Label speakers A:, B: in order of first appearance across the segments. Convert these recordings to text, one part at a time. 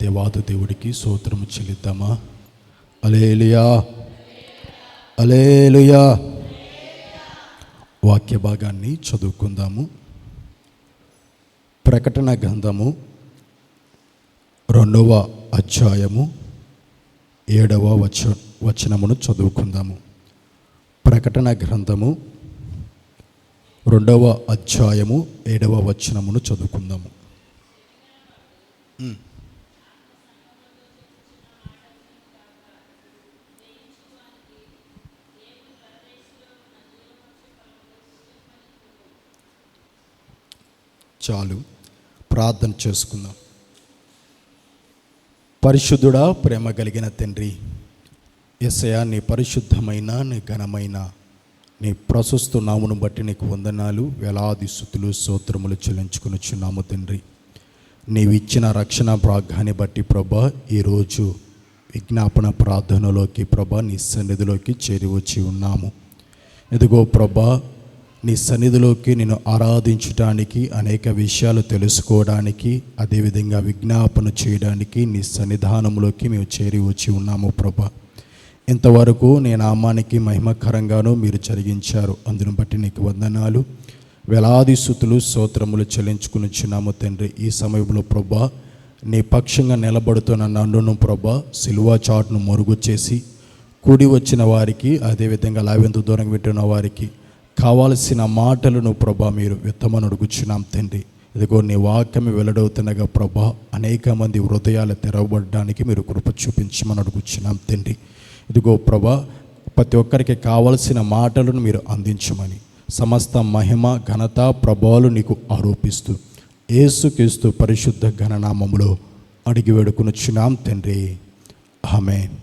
A: దేవాది దేవుడికి స్తోత్రము చెల్లిద్దామా? హల్లెలూయా, హల్లెలూయా. వాక్య భాగాన్ని చదువుకుందాము. ప్రకటన గ్రంథము 2వ అధ్యాయము 7వ వచనమును చదువుకుందాము. ప్రకటన గ్రంథము 2వ అధ్యాయము 7వ వచనమును చదువుకుందాము. చాలు, ప్రార్థన చేసుకుందాం. పరిశుద్ధుడా, ప్రేమ కలిగిన తండ్రి యేసయ్యా, నీ పరిశుద్ధమైన నీ ఘనమైన నీ ప్రశస్త నామమును బట్టి నీకు వందనాలు, వేలాది స్తుతులు స్తోత్రములు చెల్లించుకొనుచున్నాము తండ్రి. నీవు ఇచ్చిన రక్షణ భాగ్యాన్ని బట్టి ప్రభా, ఈరోజు విజ్ఞాపన ప్రార్థనలోకి ప్రభా నీ సన్నిధిలోకి చేరి వచ్చి ఉన్నాము. ఇదిగో ప్రభా, నీ సన్నిధిలోకి నిన్ను ఆరాధించడానికి, అనేక విషయాలు తెలుసుకోవడానికి, అదేవిధంగా విజ్ఞాపన చేయడానికి నీ సన్నిధానంలోకి మేము చేరి వచ్చి ఉన్నాము ప్రభా. ఇంతవరకు నీ నామానికి మహిమకరంగానూ మీరు జరిగించారు, అందును బట్టి నీకు వందనాలు, వేలాది స్తుతులు స్తోత్రములు చెల్లించుకునిచున్నాము తండ్రి. ఈ సమయంలో ప్రభా, నీ పక్షంగా నిలబడుతున్న నన్నును ప్రభా సిలువ చాటును మరుగు చేసి కూడి వచ్చిన వారికి, అదేవిధంగా లావెంత దూరంగా పెట్టిన వారికి కావాల్సిన మాటలను ప్రభా మీరు విత్తమని అడుగుచున్నాం తండ్రి. ఇదిగో నీ వాక్యం వెల్లడవుతున్నగా ప్రభా, అనేక మంది హృదయాలు తెరవబడడానికి మీరు కృప చూపించమని అడుగుచున్నాం తండ్రి. ఇదిగో ప్రభా, ప్రతి ఒక్కరికి కావలసిన మాటలను మీరు అందించమని, సమస్త మహిమ ఘనత ప్రభావాలు నీకు ఆరోపిస్తూ యేసుక్రీస్తు పరిశుద్ధ ఘననామములో అడిగి వేడుకొనుచున్నాం తండ్రి, ఆమేన్.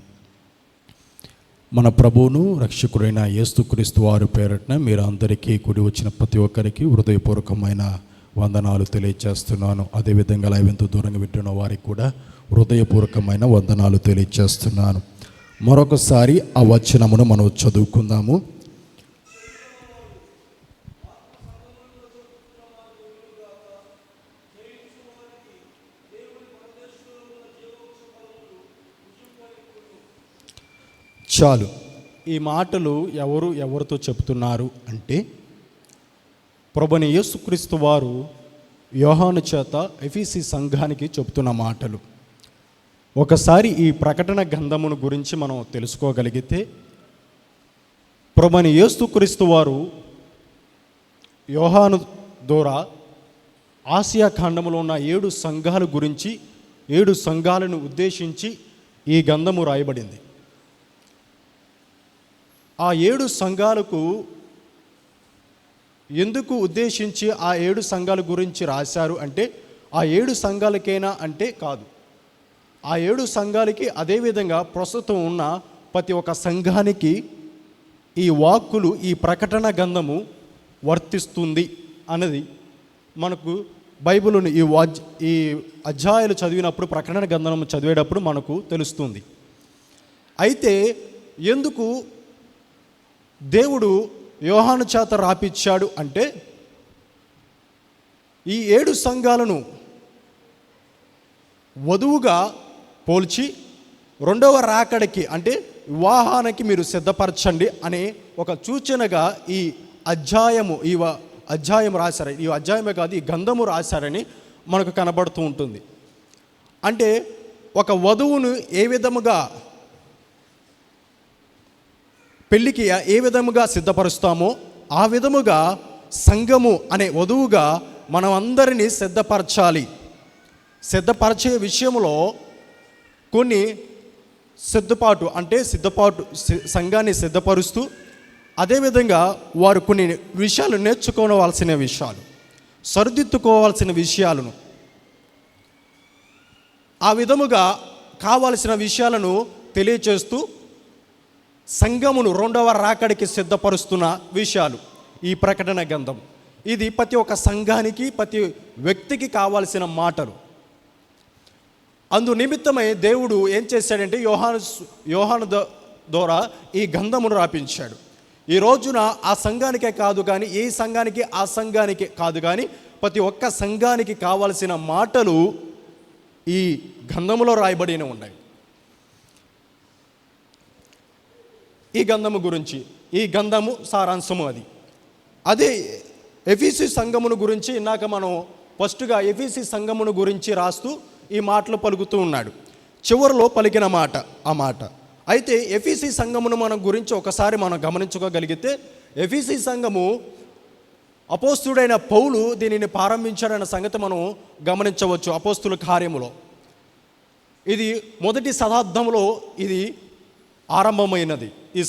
A: మన ప్రభువును రక్షకుడైన యేసుక్రీస్తు వారి పేరట మీరు అందరికీ కూడి వచ్చిన ప్రతి ఒక్కరికి హృదయపూర్వకమైన వందనాలు తెలియజేస్తున్నాను. అదేవిధంగా లైవెంత దూరంగా వింటున్న వారికి కూడా హృదయపూర్వకమైన వందనాలు తెలియజేస్తున్నాను. మరొకసారి ఆ వచనమును మనం చదువుకుందాము. చాలు, ఈ మాటలు ఎవరితో చెప్తున్నారు అంటే, ప్రభువైన యేసుక్రీస్తు వారు యోహాను చేత ఎఫెసీ సంఘానికి చెప్తున్న మాటలు. ఒకసారి ఈ ప్రకటన గ్రంథమును గురించి మనం తెలుసుకోగలిగితే, ప్రభువైన యేసుక్రీస్తు వారు యోహాను ద్వారా ఆసియా ఖండములో ఉన్న 7 సంఘాల గురించి, 7 సంఘాలను ఉద్దేశించి ఈ గ్రంథము రాయబడింది. ఆ 7 సంఘాలకు ఎందుకు ఉద్దేశించి ఆ 7 సంఘాల గురించి రాశారు అంటే, ఆ 7 సంఘాలకైనా అంటే కాదు, ఆ 7 సంఘాలకి అదేవిధంగా ప్రస్తుతం ఉన్న ప్రతి ఒక్క సంఘానికి ఈ వాక్కులు, ఈ ప్రకటన గ్రంథము వర్తిస్తుంది అన్నది మనకు బైబిల్ని ఈ అధ్యాయాలు చదివినప్పుడు, ప్రకటన గ్రంథం చదివేటప్పుడు మనకు తెలుస్తుంది. అయితే ఎందుకు దేవుడు యోహాను చేత రాపిచ్చాడు అంటే, ఈ 7 సంఘాలను వధువుగా పోల్చి 2వ రాకడికి అంటే వివాహానికి మీరు సిద్ధపరచండి అనే ఒక సూచనగా ఈ అధ్యాయం రాశారు. ఈ అధ్యాయమే కాదు, ఈ గ్రంథము రాశారని మనకు కనబడుతూ ఉంటుంది. అంటే ఒక వధువును ఏ విధముగా పెళ్ళికి ఏ విధముగా సిద్ధపరుస్తామో ఆ విధముగా సంఘము అనే వధువుగా మనం అందరినీ సిద్ధపరచాలి. సిద్ధపరిచే విషయంలో కొన్ని సిద్ధపాటు సంఘాన్ని సిద్ధపరుస్తూ, అదేవిధంగా వారు కొన్ని విషయాలు నేర్చుకోవాల్సిన విషయాలు, సరిదిద్దుకోవాల్సిన విషయాలను, ఆ విధముగా కావాల్సిన విషయాలను తెలియచేస్తూ సంఘమును 2వ రాకడికి సిద్ధపరుస్తున్న విషయాలు ఈ ప్రకటన గ్రంథం. ఇది ప్రతి ఒక్క సంఘానికి, ప్రతి వ్యక్తికి కావాల్సిన మాటలు. అందు నిమిత్తమై దేవుడు ఏం చేశాడంటే, యోహాను ద్వారా ఈ గ్రంథమును రాపించాడు. ఈ రోజున ఆ సంఘానికే కాదు కానీ, ఏ సంఘానికి ఆ సంఘానికి కాదు కానీ, ప్రతి ఒక్క సంఘానికి కావాల్సిన మాటలు
B: ఈ గ్రంథములో రాయబడిన ఉన్నాయి. ఈ గ్రంథము గురించి, ఈ గ్రంథము సారాంశము అదే ఎఫీసీ సంఘమును గురించి ఇందాక మనం ఫస్ట్గా ఎఫీసీ సంఘమును గురించి రాస్తూ ఈ మాటలు పలుకుతూ ఉన్నాడు. చివరిలో పలికిన మాట ఆ మాట. అయితే ఎఫీసీ సంఘమును మనం గురించి ఒకసారి మనం గమనించుకోగలిగితే, ఎఫీసీ సంఘము అపోస్తుడైన పౌలు దీనిని ప్రారంభించాడన్న సంగతి మనం గమనించవచ్చు. అపోస్తుల కార్యములో ఇది మొదటి శతాబ్దంలో ఇది ఆరంభమైనది. ఈ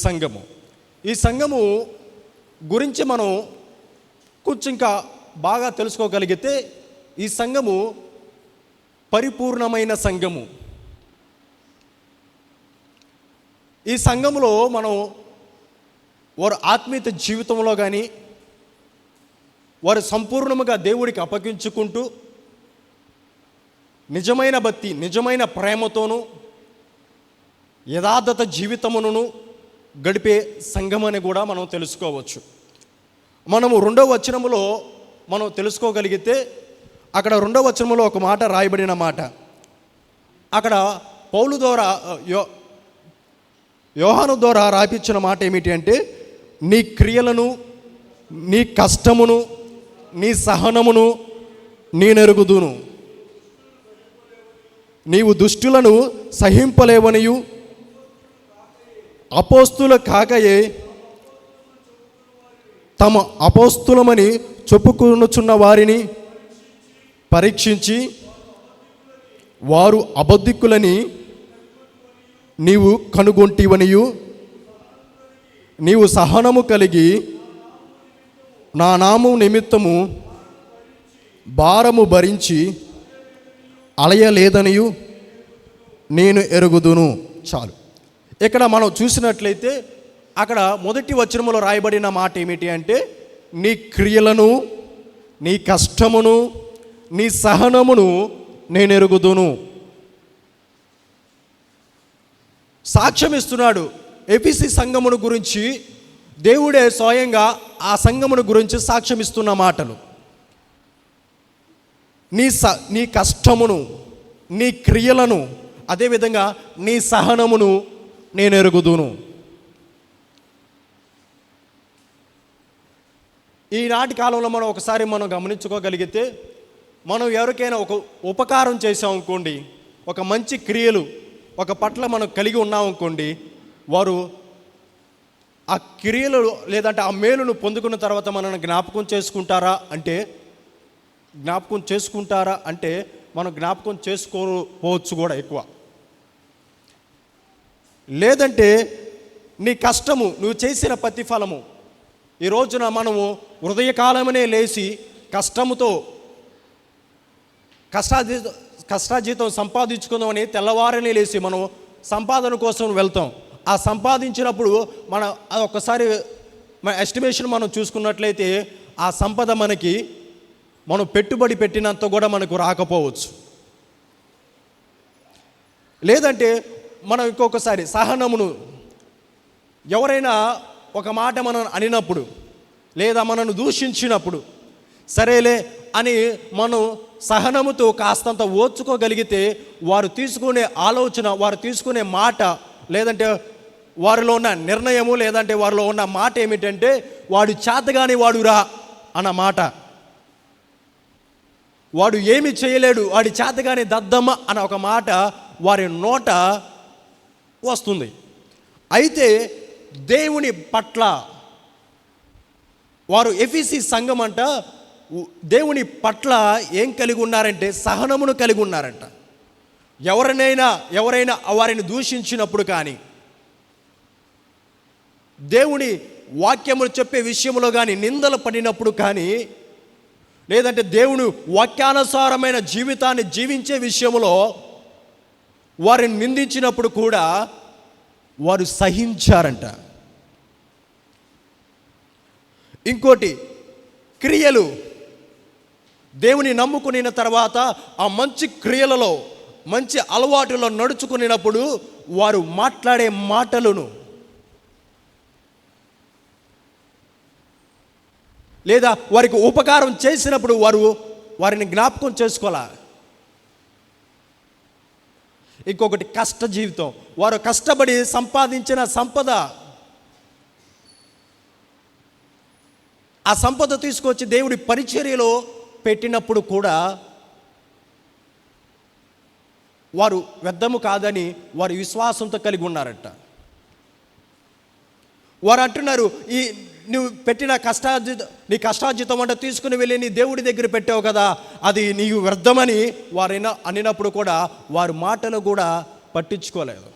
B: సంఘము గురించి మనం కొంచెం ఇంకా బాగా తెలుసుకోగలిగితే, ఈ సంఘము పరిపూర్ణమైన సంఘము. ఈ సంఘములో మనం వారు ఆత్మీయత జీవితంలో కానీ వారు సంపూర్ణముగా దేవుడికి అప్పగించుకుంటూ నిజమైన భక్తి, నిజమైన ప్రేమతోనూ యథార్థత జీవితమును గడిపే సంఘమని కూడా మనం తెలుసుకోవచ్చు. మనము 2వ వచనములో మనం తెలుసుకోగలిగితే, అక్కడ 2వ వచనములో ఒక మాట రాయబడిన మాట, అక్కడ పౌలు ద్వారా యోహాను ద్వారా రాయించిన మాట ఏమిటి అంటే, నీ క్రియలను, నీ కష్టమును, నీ సహనమును నేనెరుగుదును. నీవు దుష్టులను సహింపలేవనియు అపోస్తుల కాకయే తమ అపోస్తులమని చెప్పుకొనుచున్న వారిని పరీక్షించి వారు అబద్ధికులని నీవు కనుగొంటివనియు, నీవు సహనము కలిగి నా నామము నిమిత్తము భారము భరించి అలయలేదనియు నేను ఎరుగుదును. చాలు. ఇక్కడ మనం చూసినట్లయితే అక్కడ మొదటి వచనములో రాయబడిన మాట ఏమిటి అంటే, నీ క్రియలను, నీ కష్టమును, నీ సహనమును నేను ఎరుగుదును. సాక్ష్యం ఇస్తున్నాడు ఎఫీసీ సంఘమును గురించి. దేవుడే స్వయంగా ఆ సంఘమును గురించి సాక్ష్యం ఇస్తున్న మాటలు. నీ కష్టమును, నీ క్రియలను, అదేవిధంగా నీ సహనమును నేను ఎరుగుదును. ఈనాటి కాలంలో మనం ఒకసారి గమనించుకోగలిగితే, మనం ఎవరికైనా ఒక ఉపకారం చేసామనుకోండి, ఒక మంచి క్రియలు ఒక పట్ల మనం కలిగి ఉన్నామనుకోండి, వారు ఆ క్రియలు లేదంటే ఆ మేలును పొందుకున్న తర్వాత మనల్ని జ్ఞాపకం చేసుకుంటారా అంటే మనం జ్ఞాపకం చేసుకోకపోవచ్చు కూడా ఎక్కువ. లేదంటే నీ కష్టము, నువ్వు చేసిన ప్రతిఫలము, ఈ రోజున మనము ఉదయకాలమనే లేచి కష్టముతో కష్టాజీతం సంపాదించుకుందామని తెల్లవారనే లేచి మనం సంపాదన కోసం వెళ్తాం. ఆ సంపాదించినప్పుడు ఒక్కసారి మన ఎస్టిమేషన్ మనం చూసుకున్నట్లయితే ఆ సంపద మనం పెట్టుబడి పెట్టినంత కూడా మనకు రాకపోవచ్చు. లేదంటే మనం ఇంకొకసారి సహనమును, ఎవరైనా ఒక మాట మనం అనినప్పుడు లేదా మనను దూషించినప్పుడు సరేలే అని మనం సహనముతో కాస్తంత ఓర్చుకోగలిగితే, వారు తీసుకునే ఆలోచన, వారు తీసుకునే మాట, లేదంటే వారిలో ఉన్న నిర్ణయము, లేదంటే వారిలో ఉన్న మాట ఏమిటంటే, వాడు చేతగాని వాడురా అన్న మాట. వాడు ఏమి చేయలేడు, వాడి చేతగాని దద్దమ్మ అన్న ఒక మాట వారి నోట వస్తుంది. అయితే దేవుని పట్ల వారు ఎఫీసీ సంఘం అంట దేవుని పట్ల ఏం కలిగి ఉన్నారంటే సహనమును కలిగి ఉన్నారంట. ఎవరైనా వారిని దూషించినప్పుడు కానీ, దేవుని వాక్యములు చెప్పే విషయంలో కానీ నిందలు పడినప్పుడు కానీ, లేదంటే దేవుని వాక్యానుసారమైన జీవితాన్ని జీవించే విషయంలో వారిని నిందించినప్పుడు కూడా వారు సహించారంట. ఇంకోటి, క్రియలు, దేవుని నమ్ముకున్న తర్వాత ఆ మంచి క్రియలలో, మంచి అలవాటులో నడుచుకునేటప్పుడు వారు మాట్లాడే మాటలను, లేదా వారికి ఉపకారం చేసినప్పుడు వారిని జ్ఞాపకం చేసుకోవాలా. ఇంకొకటి కష్ట జీవితం. వారు కష్టపడి సంపాదించిన సంపద, ఆ సంపద తీసుకొచ్చి దేవుడి పరిచర్యలో పెట్టినప్పుడు కూడా వారు వ్యర్థము కాదని వారి విశ్వాసంతో కలిగి ఉన్నారట. వారు అంటున్నారు, ఈ నువ్వు పెట్టిన నీ కష్టార్జితం అంటే తీసుకుని వెళ్ళి నీ దేవుడి దగ్గర పెట్టావు కదా, అది నీవు వ్యర్థమని వారైనా అనినప్పుడు కూడా వారి మాటలు కూడా పట్టించుకోలేదు.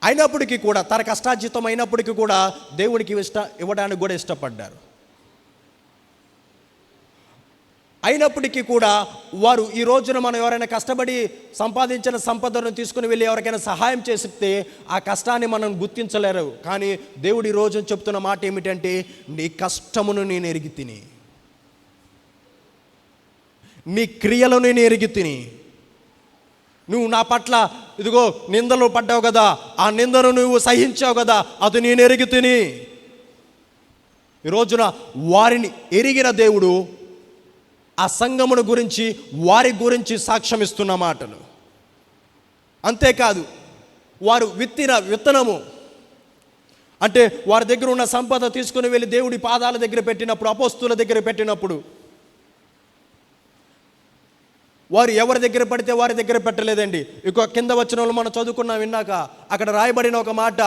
B: అయినప్పటికీ కూడా తన కష్టార్జితం అయినప్పటికీ కూడా దేవుడికి ఇవ్వడానికి కూడా ఇష్టపడ్డారు. అయినప్పటికీ కూడా వారు ఈ రోజున మనం ఎవరైనా కష్టపడి సంపాదించిన సంపదను తీసుకుని వెళ్ళి ఎవరికైనా సహాయం చేస్తే ఆ కష్టాన్ని మనం గుర్తించలేరు. కానీ దేవుడు ఈ రోజు చెప్తున్న మాట ఏమిటంటే, నీ కష్టమును నేను ఎరిగి తిని, నీ క్రియలను నేను ఎరిగి తిని, నువ్వు నా పట్ల ఇదిగో నిందలు పడ్డావు కదా, ఆ నిందను నువ్వు సహించావు కదా, అది నేను ఎరిగి తిని. ఈ రోజున వారిని ఎరిగిన దేవుడు ఆ సంఘమును గురించి వారి గురించి సాక్ష్యం ఇస్తున్న మాటలు. అంతేకాదు, వారు విత్తిన విత్తనము అంటే వారి దగ్గర ఉన్న సంపద తీసుకుని వెళ్ళి దేవుడి పాదాల దగ్గర పెట్టినప్పుడు, అపోస్తుల దగ్గర పెట్టినప్పుడు, వారు ఎవరి దగ్గర పడితే వారి దగ్గర పెట్టలేదండి. ఇక కింద వచనంలో మనం చదువుకున్నాం విన్నాక, అక్కడ రాయబడిన ఒక మాట,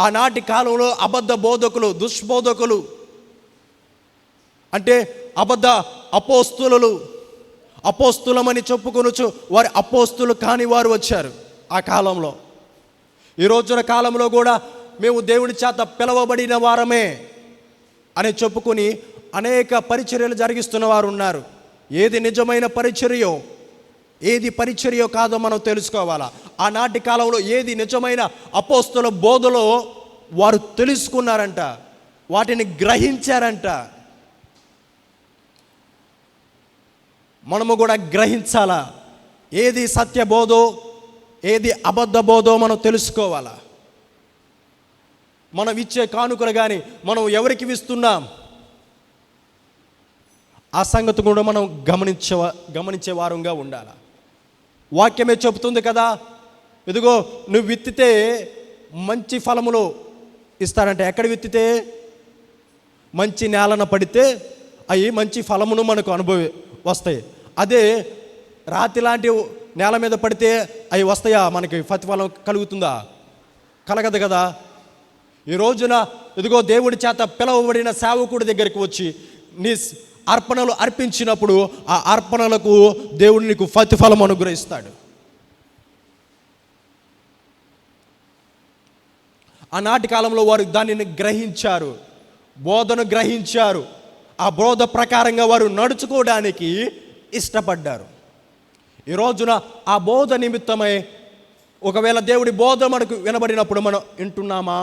B: ఆనాటి కాలంలో అబద్ధ బోధకులు, దుష్బోధకులు అంటే అబద్ధ అపోస్తులమని చెప్పుకొనుచు వారి అపోస్తులు కాని వారు వచ్చారు ఆ కాలంలో. ఈ రోజున కాలంలో కూడా మేము దేవుని చేత పిలవబడిన వారమే అని చెప్పుకొని అనేక పరిచర్యలు జరిగిస్తున్న వారు ఉన్నారు. ఏది నిజమైన పరిచర్యో, ఏది పరిచర్యో కాదో మనం తెలుసుకోవాలా. ఆనాటి కాలంలో ఏది నిజమైన అపోస్తుల బోధలో వారు తెలుసుకున్నారంట, వాటిని గ్రహించారంట. మనము కూడా గ్రహించాలా, ఏది సత్య బోధో ఏది అబద్ధ బోధో మనం తెలుసుకోవాలా. మనం ఇచ్చే కానుకలు కానీ మనం ఎవరికి ఇస్తున్నాం ఆ సంగతి కూడా మనం గమనించే వారంగా ఉండాలి. వాక్యమే చెబుతుంది కదా, ఇదిగో నువ్వు విత్తితే మంచి ఫలములు ఇస్తారంటే, ఎక్కడ విత్తితే మంచి నేలన పడితే అవి మంచి ఫలమును మనకు వస్తాయి. అదే రాతి లాంటి నేల మీద పడితే అవి వస్తాయా, మనకి ప్రతిఫలం కలుగుతుందా? కలగదు కదా. ఈ రోజున ఇదిగో దేవుడి చేత పిలవబడిన సేవకుడి దగ్గరికి వచ్చి నీ అర్పణలు అర్పించినప్పుడు ఆ అర్పణలకు దేవుడు నీకు ప్రతిఫలం అనుగ్రహిస్తాడు. ఆనాటి కాలంలో వారు దానిని గ్రహించారు, బోధను గ్రహించారు. ఆ బోధ ప్రకారంగా వారు నడుచుకోవడానికి ఇష్టపడ్డారు. ఈ రోజున ఆ బోధ నిమిత్తమై ఒకవేళ దేవుడి బోధ మనకు వినబడినప్పుడు మనం వింటున్నామా,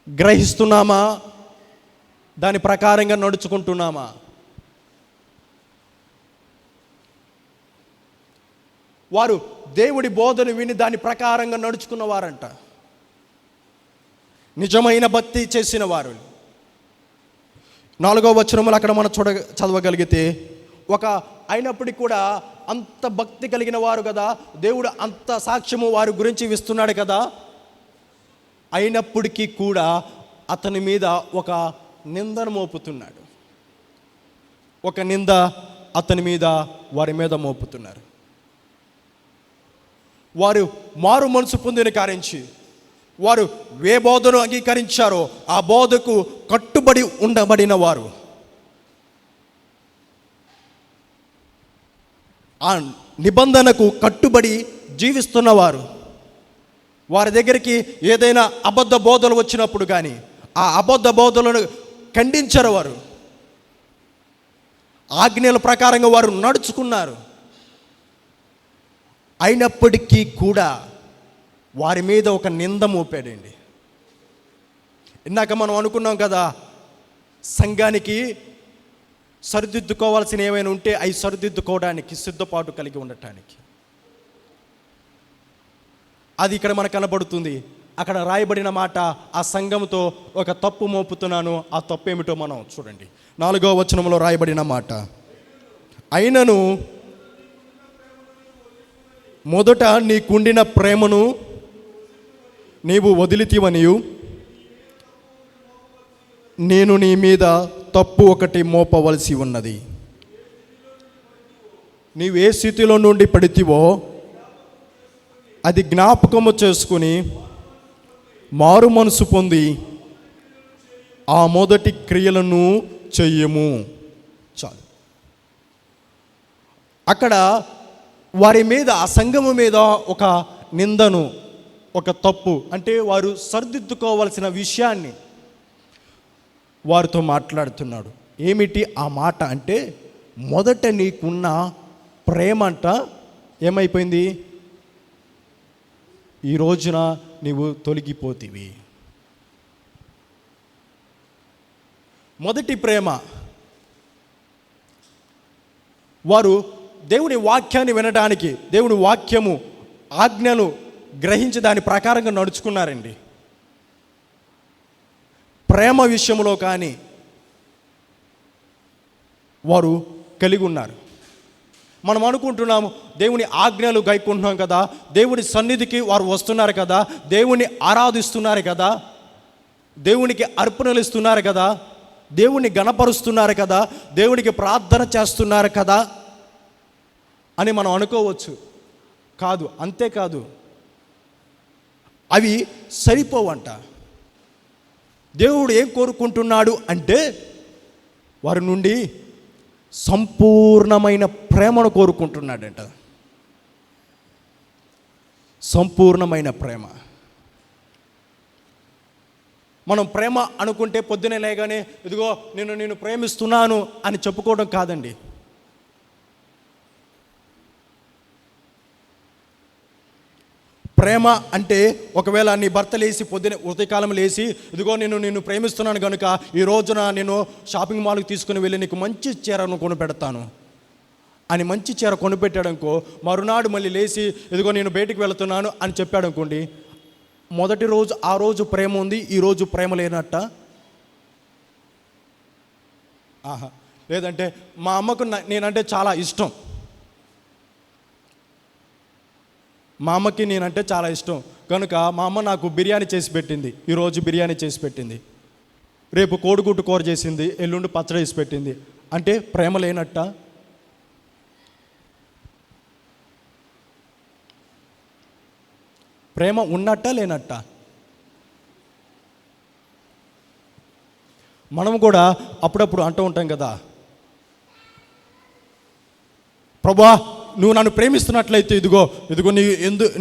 B: గ్రహిస్తున్నామా, దాని ప్రకారంగా నడుచుకుంటున్నామా? వారు దేవుడి బోధను విని దాని ప్రకారంగా నడుచుకున్నవారంట, నిజమైన భక్తి చేసిన వారు. 4వ వచనములు అక్కడ మనం చదవగలిగితే, అయినప్పటికీ కూడా అంత భక్తి కలిగిన వారు కదా, దేవుడు అంత సాక్ష్యము వారి గురించి ఇస్తున్నాడు కదా, అయినప్పటికీ కూడా అతని మీద ఒక నిందను మోపుతున్నాడు. ఒక నింద అతని మీద, వారి మీద మోపుతున్నారు. వారు మారు మనసు పొందిన కారించి వారు ఏ బోధను అంగీకరించారో ఆ బోధకు కట్టుబడి ఉండబడిన వారు, ఆ నిబంధనకు కట్టుబడి జీవిస్తున్నవారు, వారి దగ్గరికి ఏదైనా అబద్ధ బోధలు వచ్చినప్పుడు కానీ ఆ అబద్ధ బోధలను ఖండించరు. వారు ఆజ్ఞల ప్రకారంగా వారు నడుచుకున్నారు. అయినప్పటికీ కూడా వారి మీద ఒక నింద మోపాడండి. ఇందాక మనం అనుకున్నాం కదా, సంఘానికి సరిదిద్దుకోవాల్సిన ఏమైనా ఉంటే అవి సరిదిద్దుకోవడానికి సిద్ధపాటు కలిగి ఉండటానికి, అది ఇక్కడ మనకు కనబడుతుంది. అక్కడ రాయబడిన మాట, ఆ సంఘంతో ఒక తప్పు మోపుతున్నాను, ఆ తప్పు ఏమిటో మనం చూడండి. 4వ వచనంలో రాయబడిన మాట, అయినను మొదట నీకుండిన ప్రేమను నీవు వదిలితివనియు నేను నీ మీద తప్పు ఒకటి మోపవలసి ఉన్నది. నీవు ఏ స్థితిలో నుండి పడితివో అది జ్ఞాపకము చేసుకుని మారు మనసు పొంది ఆ మొదటి క్రియలను చెయ్యము. చాలు. అక్కడ వారి మీద, ఆ సంఘము మీద ఒక నిందను, ఒక తప్పు, అంటే వారు సరిదిద్దుకోవాల్సిన విషయాన్ని వారితో మాట్లాడుతున్నాడు. ఏమిటి ఆ మాట అంటే, మొదట నీకున్న ప్రేమ అంట ఏమైపోయింది, ఈ రోజున నీవు తొలగిపోతివి. మొదటి ప్రేమ, వారు దేవుని వాక్యాన్ని వినడానికి, దేవుని వాక్యము ఆజ్ఞను గ్రహించి దాని ప్రకారంగా నడుచుకున్నారండి. ప్రేమ విషయంలో కానీ వారు కలిగి ఉన్నారు. మనం అనుకుంటున్నాము దేవుని ఆజ్ఞలు గైకుంటున్నాం కదా, దేవుని సన్నిధికి వారు వస్తున్నారు కదా, దేవుని ఆరాధిస్తున్నారు కదా, దేవునికి అర్పణలు ఇస్తున్నారు కదా, దేవుని గణపరుస్తున్నారు కదా, దేవునికి ప్రార్థన చేస్తున్నారు కదా అని మనం అనుకోవచ్చు. కాదు, అంతేకాదు, అవి సరిపోవంట. దేవుడు ఏం కోరుకుంటున్నాడు అంటే వారి నుండి సంపూర్ణమైన ప్రేమను కోరుకుంటున్నాడంట. సంపూర్ణమైన ప్రేమ. మనం ప్రేమ అనుకుంటే పొద్దునే లేగానే ఇదిగో నేను ప్రేమిస్తున్నాను అని చెప్పుకోవడం కాదండి. ప్రేమ అంటే ఒకవేళ నీ భర్త లేచి పొద్దునే ఉదయకాలం లేచి ఇదిగో నేను ప్రేమిస్తున్నాను కనుక ఈ రోజున నేను షాపింగ్ మాల్కి తీసుకుని వెళ్ళి నీకు మంచి చీరను కొనిపెడతాను అని మంచి చీర కొనిపెట్టాడనుకో, మరునాడు మళ్ళీ లేచి ఇదిగో నేను బయటికి వెళుతున్నాను అని చెప్పాడు అనుకోండి, మొదటి రోజు ఆ రోజు ప్రేమ ఉంది, ఈ రోజు ప్రేమ లేనట్ట. లేదంటే మా అమ్మకు నేనంటే చాలా ఇష్టం, మా అమ్మకి నేనంటే చాలా ఇష్టం కనుక మా అమ్మ నాకు బిర్యానీ చేసి పెట్టింది, ఈరోజు బిర్యానీ చేసి పెట్టింది, రేపు కోడిగుడ్డు కూర చేసింది, ఎల్లుండి పచ్చడి వేసి పెట్టింది అంటే ప్రేమ లేనట్ట. ప్రేమ ఉన్నట్ట లేనట్ట. మనం కూడా అప్పుడప్పుడు అంటూ ఉంటాం కదా, ప్రభువా నువ్వు నన్ను ప్రేమిస్తున్నట్లయితే ఇదిగో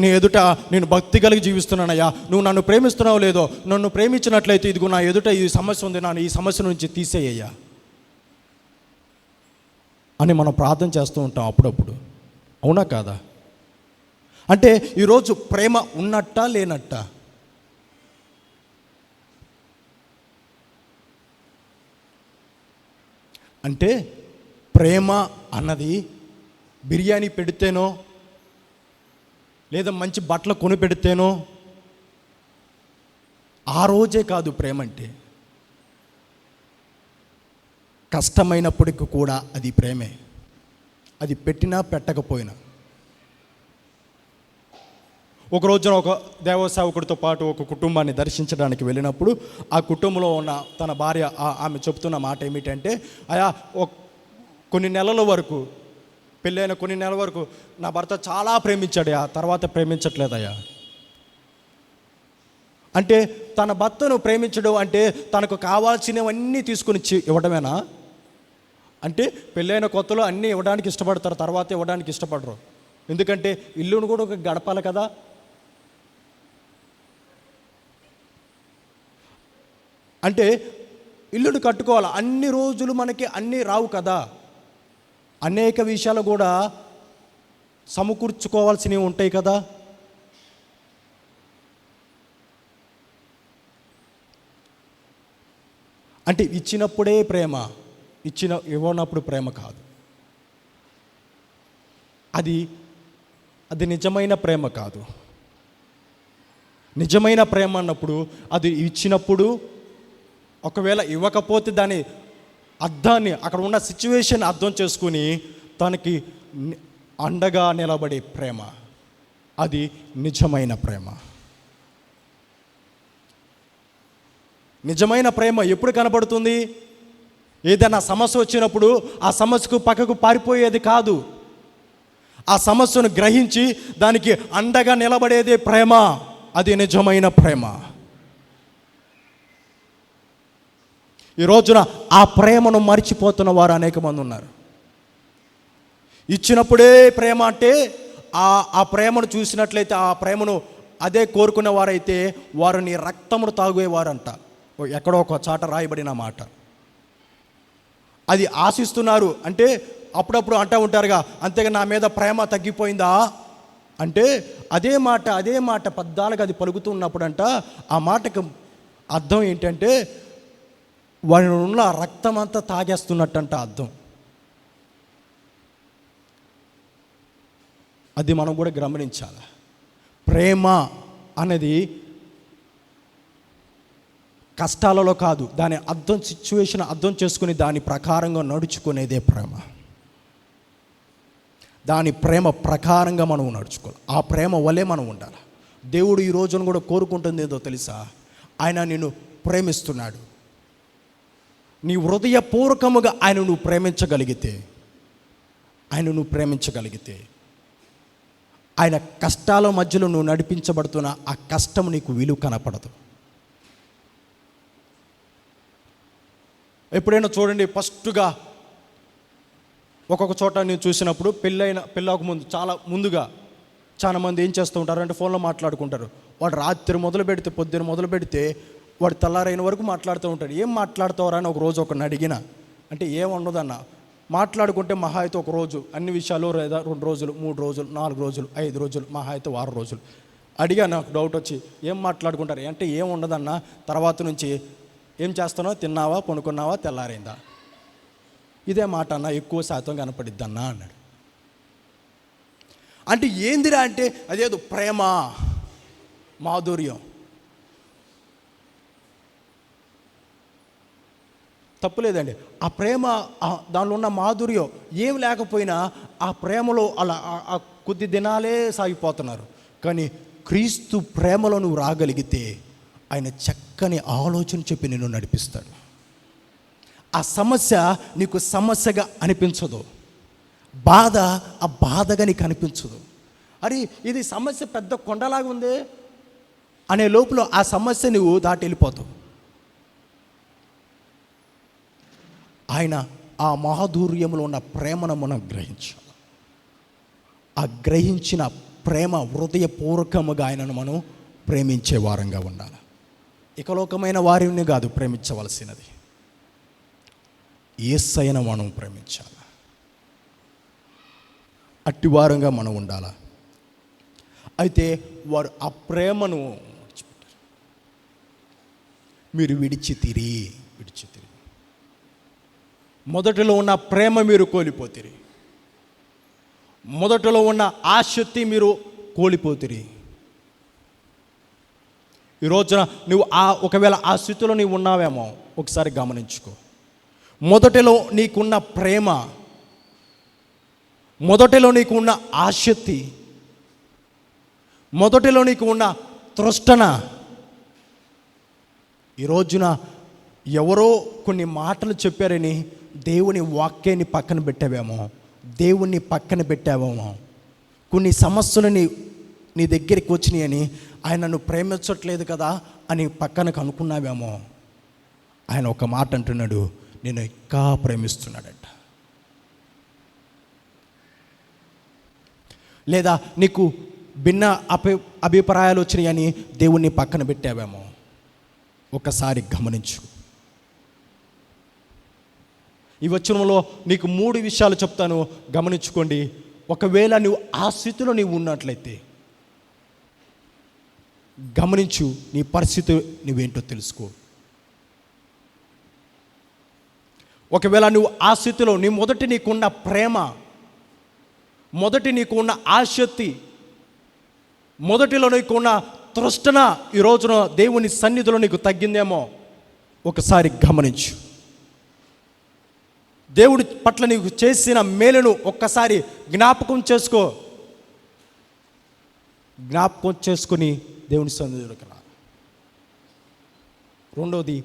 B: నీ ఎదుట నేను భక్తి కలిగి జీవిస్తున్నానయ్యా, నువ్వు నన్ను ప్రేమిస్తున్నావు లేదో, నన్ను ప్రేమించినట్లయితే ఇదిగో నా ఎదుట ఈ సమస్య ఉంది, నన్ను ఈ సమస్య నుంచి తీసేయ్యా అని మనం ప్రార్థన చేస్తూ ఉంటాం అప్పుడప్పుడు. అవునా కాదా? అంటే ఈరోజు ప్రేమ ఉన్నట్ట లేనట్ట? అంటే ప్రేమ అన్నది బిర్యానీ పెడితేనో లేదా మంచి బట్టలు కొని పెడితేనో ఆ రోజే కాదు. ప్రేమ అంటే కష్టమైనప్పటికీ కూడా అది ప్రేమే, అది పెట్టినా పెట్టకపోయినా. ఒక రోజున ఒక దేవసేవకుడితో పాటు ఒక కుటుంబాన్ని దర్శించడానికి వెళ్ళినప్పుడు ఆ కుటుంబంలో ఉన్న తన భార్య ఆమె చెప్తున్న మాట ఏమిటంటే, అయా కొన్ని నెలల వరకు, పెళ్ళైన కొన్ని నెలల వరకు నా భర్త చాలా ప్రేమించాడయా, తర్వాత ప్రేమించట్లేదయ్యా. అంటే తన భర్తను ప్రేమించడం అంటే తనకు కావాల్సినవన్నీ తీసుకుని ఇవ్వడమేనా? అంటే పెళ్ళైన కొత్తలో అన్నీ ఇవ్వడానికి ఇష్టపడతారు, తర్వాత ఇవ్వడానికి ఇష్టపడరు. ఎందుకంటే ఇల్లును కూడా ఒక గడపాలి కదా. అంటే ఇల్లును కట్టుకోవాలి, అన్ని రోజులు మనకి అన్నీ రావు కదా. అనేక విషయాలు కూడా సమకూర్చుకోవాల్సినవి ఉంటాయి కదా. అంటే ఇచ్చినప్పుడే ప్రేమ, ఇవ్వనప్పుడు ప్రేమ కాదు. అది నిజమైన ప్రేమ కాదు. నిజమైన ప్రేమ అన్నప్పుడు అది ఇచ్చినప్పుడు, ఒకవేళ ఇవ్వకపోతే దాని అర్థాన్ని, అక్కడ ఉన్న సిచ్యువేషన్ అర్థం చేసుకుని తనకి అండగా నిలబడే ప్రేమ, అది నిజమైన ప్రేమ. నిజమైన ప్రేమ ఎప్పుడు కనపడుతుంది? ఏదైనా సమస్య వచ్చినప్పుడు ఆ సమస్యకు పక్కకు పారిపోయేది కాదు. ఆ సమస్యను గ్రహించి దానికి అండగా నిలబడేదే ప్రేమ. అది నిజమైన ప్రేమ. ఈ రోజున ఆ ప్రేమను మర్చిపోతున్న వారు అనేక మంది ఉన్నారు. ఇచ్చినప్పుడే ప్రేమ అంటే ఆ ప్రేమను చూసినట్లయితే, ఆ ప్రేమను అదే కోరుకునే వారైతే వారు నీ రక్తమును తాగేవారంట. ఎక్కడో ఒక చాట రాయబడిన మాట. అది ఆశిస్తున్నారు అంటే అప్పుడప్పుడు అంటూ ఉంటారుగా, అంతేగా నా మీద ప్రేమ తగ్గిపోయిందా అంటే అదే మాట పద్దాలకు అది పలుకుతున్నప్పుడు అంట, ఆ మాటకు అర్థం ఏంటంటే వారి ఉన్న రక్తం అంతా తాగేస్తున్నట్టంట అర్థం. అది మనం కూడా గమనించాలి. ప్రేమ అనేది కష్టాలలో కాదు, దాని అర్థం సిచ్యువేషన్ అర్థం చేసుకుని దాని ప్రకారంగా నడుచుకునేదే ప్రేమ. దాని ప్రేమ ప్రకారంగా మనం నడుచుకోవాలి. ఆ ప్రేమ వల్లే మనం ఉండాలి. దేవుడు ఈ రోజున కూడా కోరుకుంటుంది ఏదో తెలుసా? ఆయన నిన్ను ప్రేమిస్తున్నాడు. నీ హృదయపూర్వకముగా ఆయన నువ్వు ప్రేమించగలిగితే ఆయన కష్టాల మధ్యలో నువ్వు నడిపించబడుతున్న ఆ కష్టం నీకు విలువ కనపడదు. ఎప్పుడైనా చూడండి, ఫస్ట్గా ఒక్కొక్క చోట నేను చూసినప్పుడు పెళ్ళకు ముందు చాలా మంది ఏం చేస్తూ ఉంటారు అంటే ఫోన్లో మాట్లాడుకుంటారు. వాడు రాత్రి మొదలు పెడితే పొద్దున్న మొదలు పెడితే వాడు తెల్లారైన వరకు మాట్లాడుతూ ఉంటాడు. ఏం మాట్లాడతావరా అని ఒకరోజు ఒకరిని అడిగిన, అంటే ఏం ఉండదన్న, మాట్లాడుకుంటే మహా అయితే ఒక రోజు అన్ని విషయాలు, లేదా 2 రోజులు, 3 రోజులు, 4 రోజులు, 5 రోజులు, మహా అయితే 6 రోజులు. అడిగా, నాకు డౌట్ వచ్చి, ఏం మాట్లాడుకుంటారు అంటే ఏం ఉండదన్న, తర్వాత నుంచి ఏం చేస్తున్నావు, తిన్నావా, పనుకున్నావా, తెల్లారైందా, ఇదే మాట అన్న ఎక్కువ శాతం కనపడిద్ది అన్న అన్నాడు. అంటే ఏందిరా అంటే అదేదో ప్రేమ, మాధుర్యం. తప్పులేదండి, ఆ ప్రేమ, దానిలో ఉన్న మాధుర్యం ఏం లేకపోయినా ఆ ప్రేమలో అలా ఆ కొద్ది దినాలే సాగిపోతున్నారు. కానీ క్రీస్తు ప్రేమలో నువ్వు రాగలిగితే ఆయన చక్కని ఆలోచన చెప్పి నిన్ను నడిపిస్తాడు. ఆ సమస్య నీకు సమస్యగా అనిపించదు, బాధ ఆ బాధగా నీకు అనిపించదు. అరే ఇది సమస్య పెద్ద కొండలాగా ఉంది అనే లోపల ఆ సమస్య నువ్వు దాటి వెళ్ళిపోతావు. ఆయన ఆ మాధుర్యములో ఉన్న ప్రేమను మనం గ్రహించాలి. ఆ గ్రహించిన ప్రేమ హృదయపూర్వకముగా ఆయనను మనం ప్రేమించే వారంగా ఉండాలి. ఇకలోకమైన వారిని కాదు ప్రేమించవలసినది, యేసయ్యను మనం ప్రేమించాలి. అట్టి వారంగా మనం ఉండాలి. అయితే వారు ఆ ప్రేమను మీరు విడిచితిరి. మొదటిలో ఉన్న ప్రేమ మీరు కోల్పోతిరి, మొదటిలో ఉన్న ఆసక్తి మీరు కోల్పోతిరి. ఈ రోజున నువ్వు ఒకవేళ ఆ స్థితిలో నీవు ఉన్నావేమో ఒకసారి గమనించుకో. మొదటిలో నీకున్న ప్రేమ, మొదటిలో నీకు ఉన్న ఆసక్తి, మొదటిలో నీకు ఉన్న తృష్ణ, ఈ రోజున ఎవరో కొన్ని మాటలు చెప్పారని దేవుని వాక్యాన్ని పక్కన పెట్టావేమో, దేవుణ్ణి పక్కన పెట్టావేమో, కొన్ని సమస్యలు నీ దగ్గరికి వచ్చినాయని ఆయన నన్ను ప్రేమించట్లేదు కదా అని పక్కనకు అనుకున్నావేమో. ఆయన ఒక మాట అంటున్నాడు, నేను ఇంకా ప్రేమిస్తున్నాడంట. లేదా నీకు భిన్న అభిప్రాయాలు వచ్చినాయని దేవుణ్ణి పక్కన పెట్టావేమో. ఒకసారి గమనించు. ఈ వచనంలో నీకు 3 విషయాలు చెప్తాను, గమనించుకోండి. ఒకవేళ నువ్వు ఆ స్థితిలో నీవు ఉన్నట్లయితే గమనించు, నీ పరిస్థితి నువ్వేంటో తెలుసుకో. ఒకవేళ నువ్వు ఆ స్థితిలో మొదటి నీకున్న ప్రేమ, మొదటి నీకున్న ఆసక్తి, మొదటిలో నీకున్న తృష్ణ ఈ రోజున దేవుని సన్నిధిలో నీకు తగ్గిందేమో. ఒకసారి గమనించు. దేవుడి పట్ల నీకు చేసిన మేలును ఒక్కసారి జ్ఞాపకం చేసుకో. జ్ఞాపకం చేసుకుని దేవుని సన్నిధిలోకి రా. రెండవది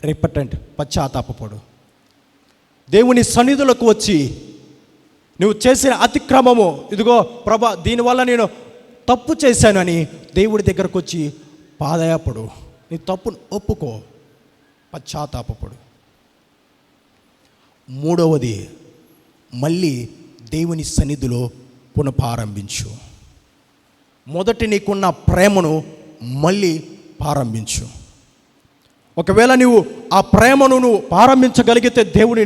B: రిపెంటెంట్, పశ్చాత్తాపపడు. దేవుని సన్నిధులకు వచ్చి నువ్వు చేసిన అతిక్రమము, ఇదిగో ప్రభా దీనివల్ల నేను తప్పు చేశాను అని దేవుడి దగ్గరకు వచ్చి పాదయాపడు. నీ తప్పును ఒప్పుకో, పశ్చాత్తాపపడు. మూడవది, మళ్ళీ దేవుని సన్నిధిలో పునఃప్రారంభించు. మొదటి నీకున్న ప్రేమను మళ్ళీ ప్రారంభించు. ఒకవేళ నువ్వు ఆ ప్రేమను నువ్వు ప్రారంభించగలిగితే దేవుని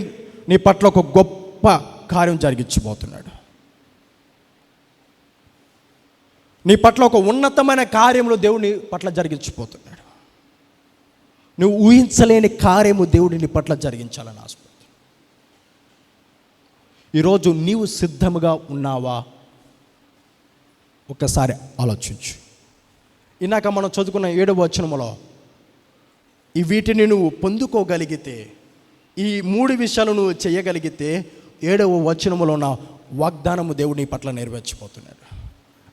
B: నీ పట్ల ఒక గొప్ప కార్యం జరిగించబోతున్నాడు. నీ పట్ల ఒక ఉన్నతమైన కార్యములు దేవుని పట్ల జరిగించబోతున్నాడు. నువ్వు ఊహించలేని కార్యము దేవుడి నీ పట్ల జరిగించాలని ఆశపడుతున్నాడు. ఈరోజు నీవు సిద్ధముగా ఉన్నావా? ఒక్కసారి ఆలోచించు. ఇందాక మనం చదువుకున్న 7వ వచనములో వీటిని నువ్వు పొందుకోగలిగితే, ఈ 3 విషయాలు నువ్వు చేయగలిగితే 7వ వచనములో ఉన్న వాగ్దానము దేవుడు నీ పట్ల నెరవేర్చిపోతున్నాడు.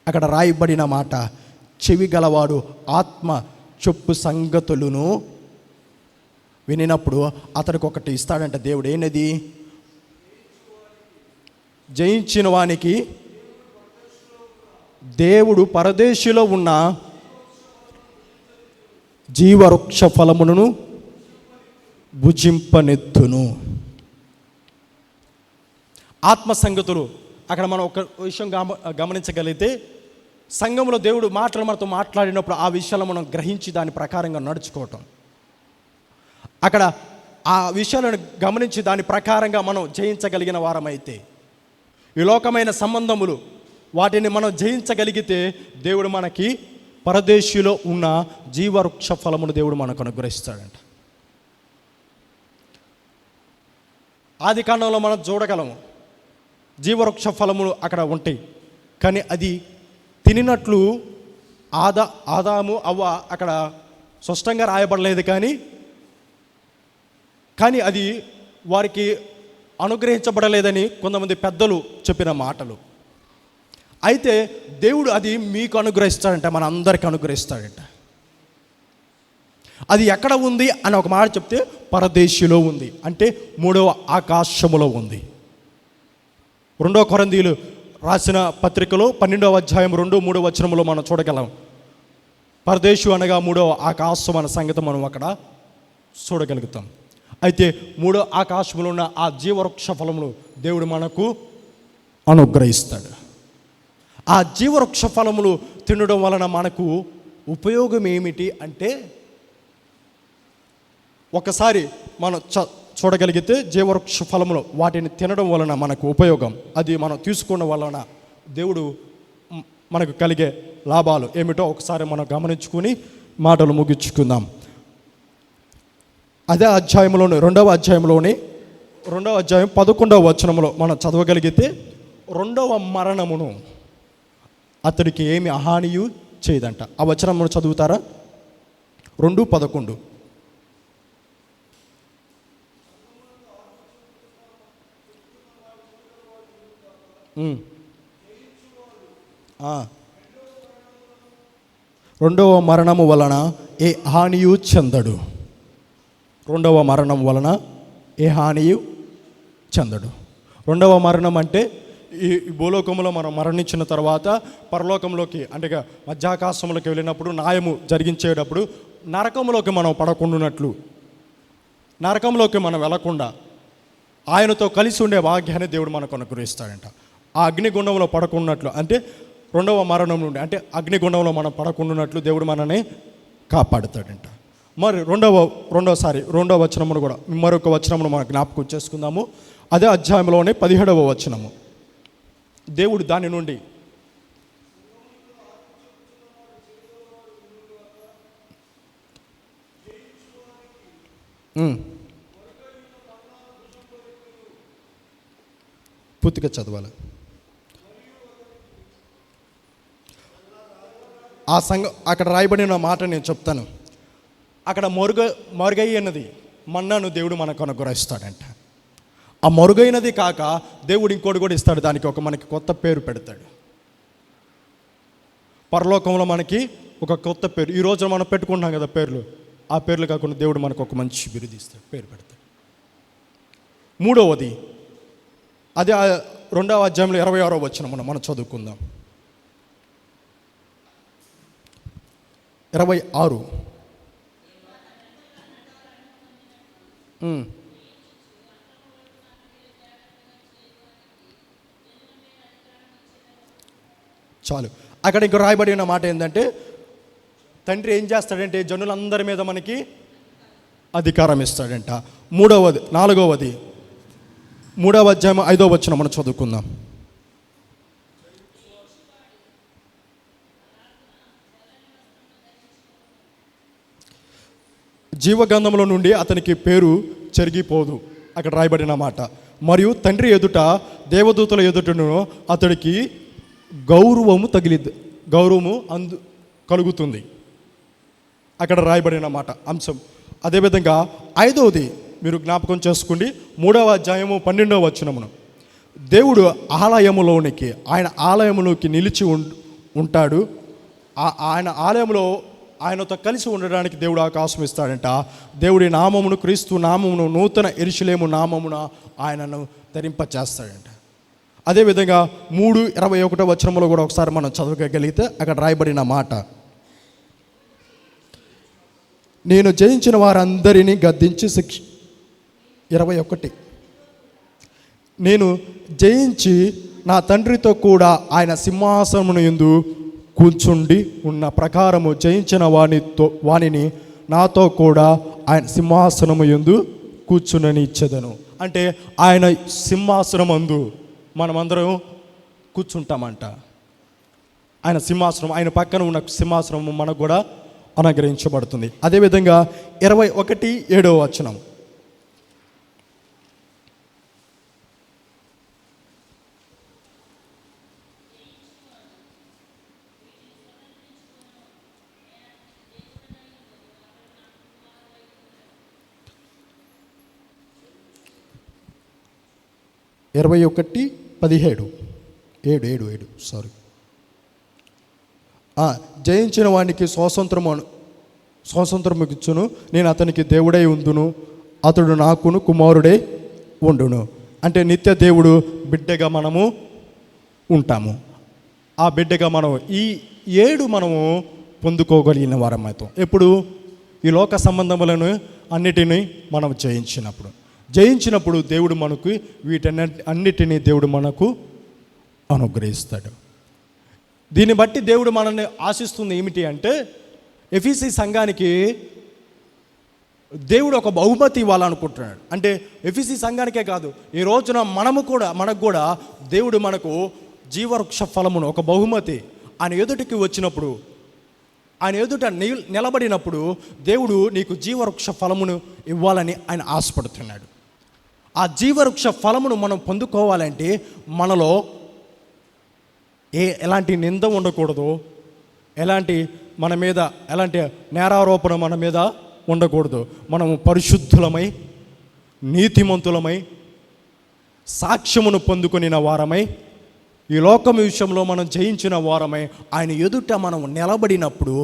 B: అక్కడ రాయబడిన మాట, చెవి గలవాడు ఆత్మ చొప్పు సంగతులను వినినప్పుడు అతడికి ఒకటి ఇస్తాడంట దేవుడు. ఏంటది? జయించిన వానికి దేవుడు పరదేశిలో ఉన్న జీవవృక్ష ఫలమును భుజింపనెత్తును. ఆత్మ సంగతులు, అక్కడ మనం ఒక విషయం గమనించగలిగితే, సంఘంలో దేవుడు మనతో మాట్లాడినప్పుడు ఆ విషయాలు మనం గ్రహించి దాని ప్రకారంగా నడుచుకోవటం, అక్కడ ఆ విషయాలను గమనించి దాని ప్రకారంగా మనం జయించగలిగిన వారమైతే, ఈ లోకమైన సంబంధములు వాటిని మనం జయించగలిగితే దేవుడు మనకి పరదేశిలో ఉన్న జీవవృక్ష ఫలమును దేవుడు మనకు అనుగ్రహిస్తాడంట. ఆది కాండంలో మనం చూడగలము, జీవవృక్ష ఫలములు అక్కడ ఉంటాయి. కానీ అది తినినట్లు ఆదాము అవ్వ అక్కడ స్పష్టంగా రాయబడలేదు. కానీ అది వారికి అనుగ్రహించబడలేదని కొంతమంది పెద్దలు చెప్పిన మాటలు. అయితే దేవుడు అది మీకు అనుగ్రహిస్తాడంట, మన అందరికి అనుగ్రహిస్తాడంట. అది ఎక్కడ ఉంది అని ఒక మాట చెప్తే, పరదేశిలో ఉంది, అంటే 3వ ఆకాశములో ఉంది. 2 కొరింథీయులు రాసిన పత్రికలో 12వ అధ్యాయం 2-3 వచనములో మనం చూడగలం. పరదేశు అనగా 3వ ఆకాశం అనే సంగతి మనం అక్కడ చూడగలుగుతాం. అయితే 3వ ఆకాశంలో ఉన్న ఆ జీవవృక్ష ఫలములు దేవుడు మనకు అనుగ్రహిస్తాడు. ఆ జీవవృక్ష ఫలములు తినడం వలన మనకు ఉపయోగం ఏమిటి అంటే, ఒకసారి మనం చూడగలిగితే జీవవృక్ష ఫలములు వాటిని తినడం వలన మనకు ఉపయోగం, అది మనం తీసుకోవడం వలన దేవుడు మనకు కలిగే లాభాలు ఏమిటో ఒకసారి మనం గమనించుకుని మాటలు ముగించుకుందాం. అదే అధ్యాయంలోని 2వ అధ్యాయంలోని 2వ అధ్యాయం 11వ వచనంలో మనం చదవగలిగితే, 2వ మరణమును అతడికి ఏమి హానియు చేయదంట. ఆ వచనం చదువుతారా? 2:11. రెండవ మరణము వలన ఏ హానియు చెందడు. 2వ మరణం వలన ఏ హానియు చెందడు. 2వ మరణం అంటే ఈ భూలోకంలో మనం మరణించిన తర్వాత పరలోకంలోకి, అంటే మధ్యాకాశంలోకి వెళ్ళినప్పుడు, న్యాయము జరిగించేటప్పుడు నరకంలోకి మనం పడకుండానట్లు, నరకంలోకి మనం వెళ్లకుండా ఆయనతో కలిసి ఉండే భాగ్యాన్ని దేవుడు మనకు అనుగ్రహిస్తాడంట. ఆ అగ్నిగుండంలో పడకుండానట్లు, అంటే 2వ మరణం నుండి, అంటే అగ్నిగుండంలో మనం పడకుండానట్లు దేవుడు మనని కాపాడుతాడంట. మరి రెండవ వచనమును కూడా, మరొక వచనమును మనం జ్ఞాపకం చేసుకుందాము. అదే అధ్యాయంలోనే 17వ వచనము. దేవుడు దాని నుండి పూర్తిగా చదవాలి. ఆ సంఘం అక్కడ రాయబడిన మాట నేను చెప్తాను. అక్కడ మొరుగై అన్నది మన్నాను దేవుడు మనకు అనుగ్రహిస్తాడంట. ఆ మరుగైనది కాక దేవుడు ఇంకోటి కూడా ఇస్తాడు, దానికి ఒక మనకి కొత్త పేరు పెడతాడు. పరలోకంలో మనకి ఒక కొత్త పేరు, ఈ రోజున మనం పెట్టుకుంటున్నాం కదా పేర్లు, ఆ పేర్లు కాకుండా దేవుడు మనకు ఒక మంచి బిరుదు ఇస్తాడు, పేరు పెడతాడు. మూడవది అదే 2వ అధ్యాయంలో 26వ వచనం మనం చదువుకుందాం. 26. చాలు. అక్కడ ఇంకో రాయబడిన మాట ఏంటంటే, తండ్రి ఏం చేస్తాడంటే జనులందరి మీద మనకి అధికారం ఇస్తాడంట. 4వది 3వ అధ్యాయం 5వ వచనం మనం చదువుకుందాం. జీవగంధంలో నుండి అతనికి పేరు చెరిగిపోదు, అక్కడ రాయబడిన మాట. మరియు తండ్రి ఎదుట దేవదూతల ఎదుటను అతడికి గౌరవము కలుగుతుంది, అక్కడ రాయబడిన మాట అంశం. అదేవిధంగా 5వది మీరు జ్ఞాపకం చేసుకోండి, 3వ అధ్యాయము 12వ వచనమును, దేవుడు ఆలయములోనికి, ఆయన ఆలయములోకి నిలిచి ఉంటాడు. ఆయన ఆలయంలో ఆయనతో కలిసి ఉండడానికి దేవుడు అవకాశం ఇస్తాడంట. దేవుడి నామమును, క్రీస్తు నామమును, నూతన యెరూషలేము నామమున ఆయనను ధరింపచేస్తాడంట. అదేవిధంగా 3:21 వచనంలో కూడా ఒకసారి మనం చదవగలిగితే అక్కడ రాయబడిన మాట, నేను జయించిన వారందరినీ గద్దించి 21, నేను జయించి నా తండ్రితో కూడా ఆయన సింహాసనమును యందు కూర్చుండి ఉన్న ప్రకారము జయించిన వానిని నాతో కూడా ఆయన సింహాసనము యందు కూర్చునని ఇచ్చేదను. అంటే ఆయన సింహాసనం అందు మనమందరం కూర్చుంటామంట. ఆయన సింహాసనం, ఆయన పక్కన ఉన్న సింహాసనం మనకు కూడా అనుగ్రహించబడుతుంది. అదేవిధంగా 21:7 వచనం, జయించిన వానికి స్వాతంత్రము ఇచ్చును, నేను అతనికి దేవుడై ఉందును, అతడు నాకును కుమారుడై ఉండును. అంటే నిత్య దేవుడు బిడ్డగా మనము ఉంటాము. ఆ బిడ్డగా మనం ఈ 7 మనము పొందుకోగలిగిన వారమైతే ఎప్పుడు ఈ లోక సంబంధములను అన్నిటినీ మనం జయించినప్పుడు దేవుడు మనకు అన్నిటినీ దేవుడు మనకు అనుగ్రహిస్తాడు. దీన్ని బట్టి దేవుడు మనల్ని ఆశిస్తుంది ఏమిటి అంటే, ఎఫీసీ సంఘానికి దేవుడు ఒక బహుమతి ఇవ్వాలనుకుంటున్నాడు. అంటే ఎఫీసీ సంఘానికే కాదు, ఈ రోజున మనకు కూడా దేవుడు మనకు జీవవృక్ష ఫలమును, ఒక బహుమతి ఆయన ఎదుటికి వచ్చినప్పుడు, ఆయన ఎదుట నిలబడినప్పుడు దేవుడు నీకు జీవవృక్ష ఫలమును ఇవ్వాలని ఆయన ఆశపడుతున్నాడు. ఆ జీవవృక్ష ఫలమును మనం పొందుకోవాలంటే మనలో ఎలాంటి నింద ఉండకూడదు, ఎలాంటి నేరారోపణ మన మీద ఉండకూడదు. మనము పరిశుద్ధులమై, నీతిమంతులమై, సాక్ష్యమును పొందుకొనిన వారమై, ఈ లోకం విషయంలో మనం జయించిన వారమై ఆయన ఎదుట మనం నిలబడినప్పుడు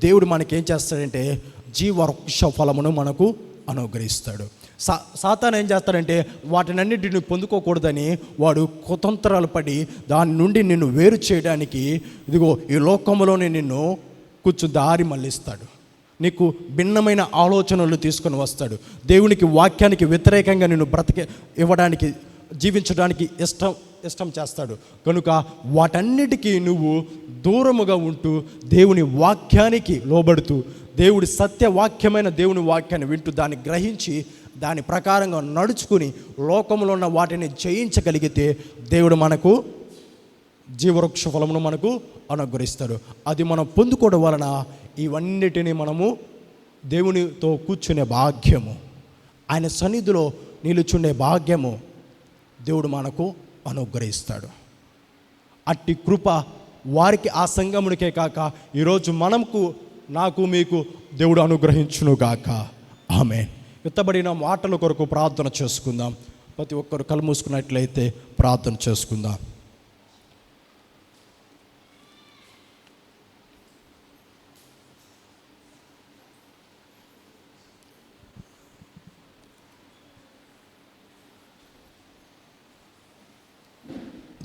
B: దేవుడు మనకేం చేస్తాడంటే జీవవృక్ష ఫలమును మనకు అనుగ్రహిస్తాడు. సాతాను ఏం చేస్తాడంటే వాటినన్నిటిని పొందుకోకూడదని వాడు కుతంత్రాలు పడి దాని నుండి నిన్ను వేరు చేయడానికి ఇదిగో ఈ లోకంలోనే నిన్ను కొంచెం దారి మళ్ళిస్తాడు. నీకు భిన్నమైన ఆలోచనలు తీసుకొని వస్తాడు. దేవునికి వాక్యానికి వ్యతిరేకంగా నిన్ను ఇవ్వడానికి, జీవించడానికి ఇష్టం చేస్తాడు. కనుక వాటన్నిటికీ నువ్వు దూరముగా ఉంటూ దేవుని వాక్యానికి లోబడుతూ దేవుడి సత్యవాక్యమైన దేవుని వాక్యాన్ని వింటూ దాన్ని గ్రహించి దాని ప్రకారంగా నడుచుకుని లోకంలో ఉన్న వాటిని జయించగలిగితే దేవుడు మనకు జీవవృక్ష ఫలమును మనకు అనుగ్రహిస్తాడు. అది మనం పొందుకోవడం వలన ఇవన్నిటినీ మనము దేవునితో కూర్చునే భాగ్యము, ఆయన సన్నిధిలో నిలుచుండే భాగ్యము దేవుడు మనకు అనుగ్రహిస్తాడు. అట్టి కృప వారికి, ఆ సంఘమునికే కాక ఈరోజు నాకు మీకు దేవుడు అనుగ్రహించునుగాక. ఆమేన్. ఎత్తబడిన మాటల కొరకు ప్రార్థన చేసుకుందాం. ప్రతి ఒక్కరు కళ్ళు మూసుకున్నట్లయితే ప్రార్థన చేసుకుందాం.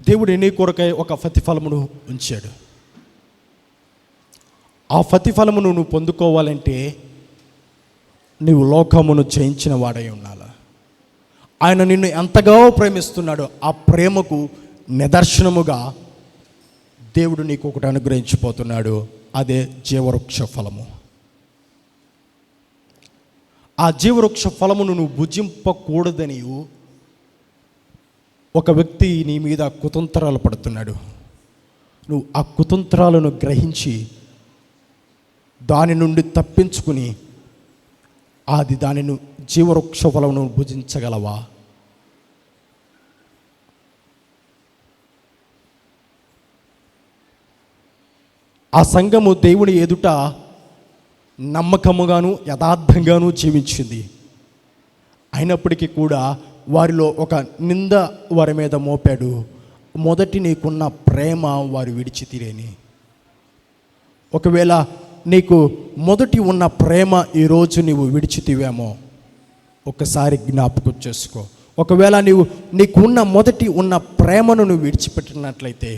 B: దేవుడు నీ కొరకై ఒక ప్రతిఫలమును ఉంచాడు. ఆ ప్రతిఫలమును నువ్వు పొందుకోవాలంటే నీవు లోకమును జయించిన వాడై ఉండాలి. ఆయన నిన్ను ఎంతగా ప్రేమిస్తున్నాడో ఆ ప్రేమకు నిదర్శనముగా దేవుడు నీకు ఒకటి అనుగ్రహించిపోతున్నాడు. అదే జీవవృక్ష ఫలము. ఆ జీవవృక్ష ఫలమును నువ్వు భుజింపకూడదని ఒక వ్యక్తి నీ మీద కుతంత్రాలు పడుతున్నాడు. నువ్వు ఆ కుతంత్రాలను గ్రహించి దాని నుండి తప్పించుకుని దానిని జీవవృక్ష ఫలమును భుజించగలవా? ఆ సంఘము దేవుని ఎదుట నమ్మకముగాను యథార్థంగాను జీవించింది. అయినప్పటికీ కూడా వారిలో ఒక నింద వారి మీద మోపాడు. మొదటి నీకున్న ప్రేమ వారు విడిచితిరేని. ఒకవేళ నీకు మొదటి ఉన్న ప్రేమ ఈరోజు నీవు విడిచితివేమో ఒకసారి జ్ఞాపకం చేసుకో. ఒకవేళ నీకున్న మొదటి ఉన్న ప్రేమను నువ్వు విడిచిపెట్టినట్లయితే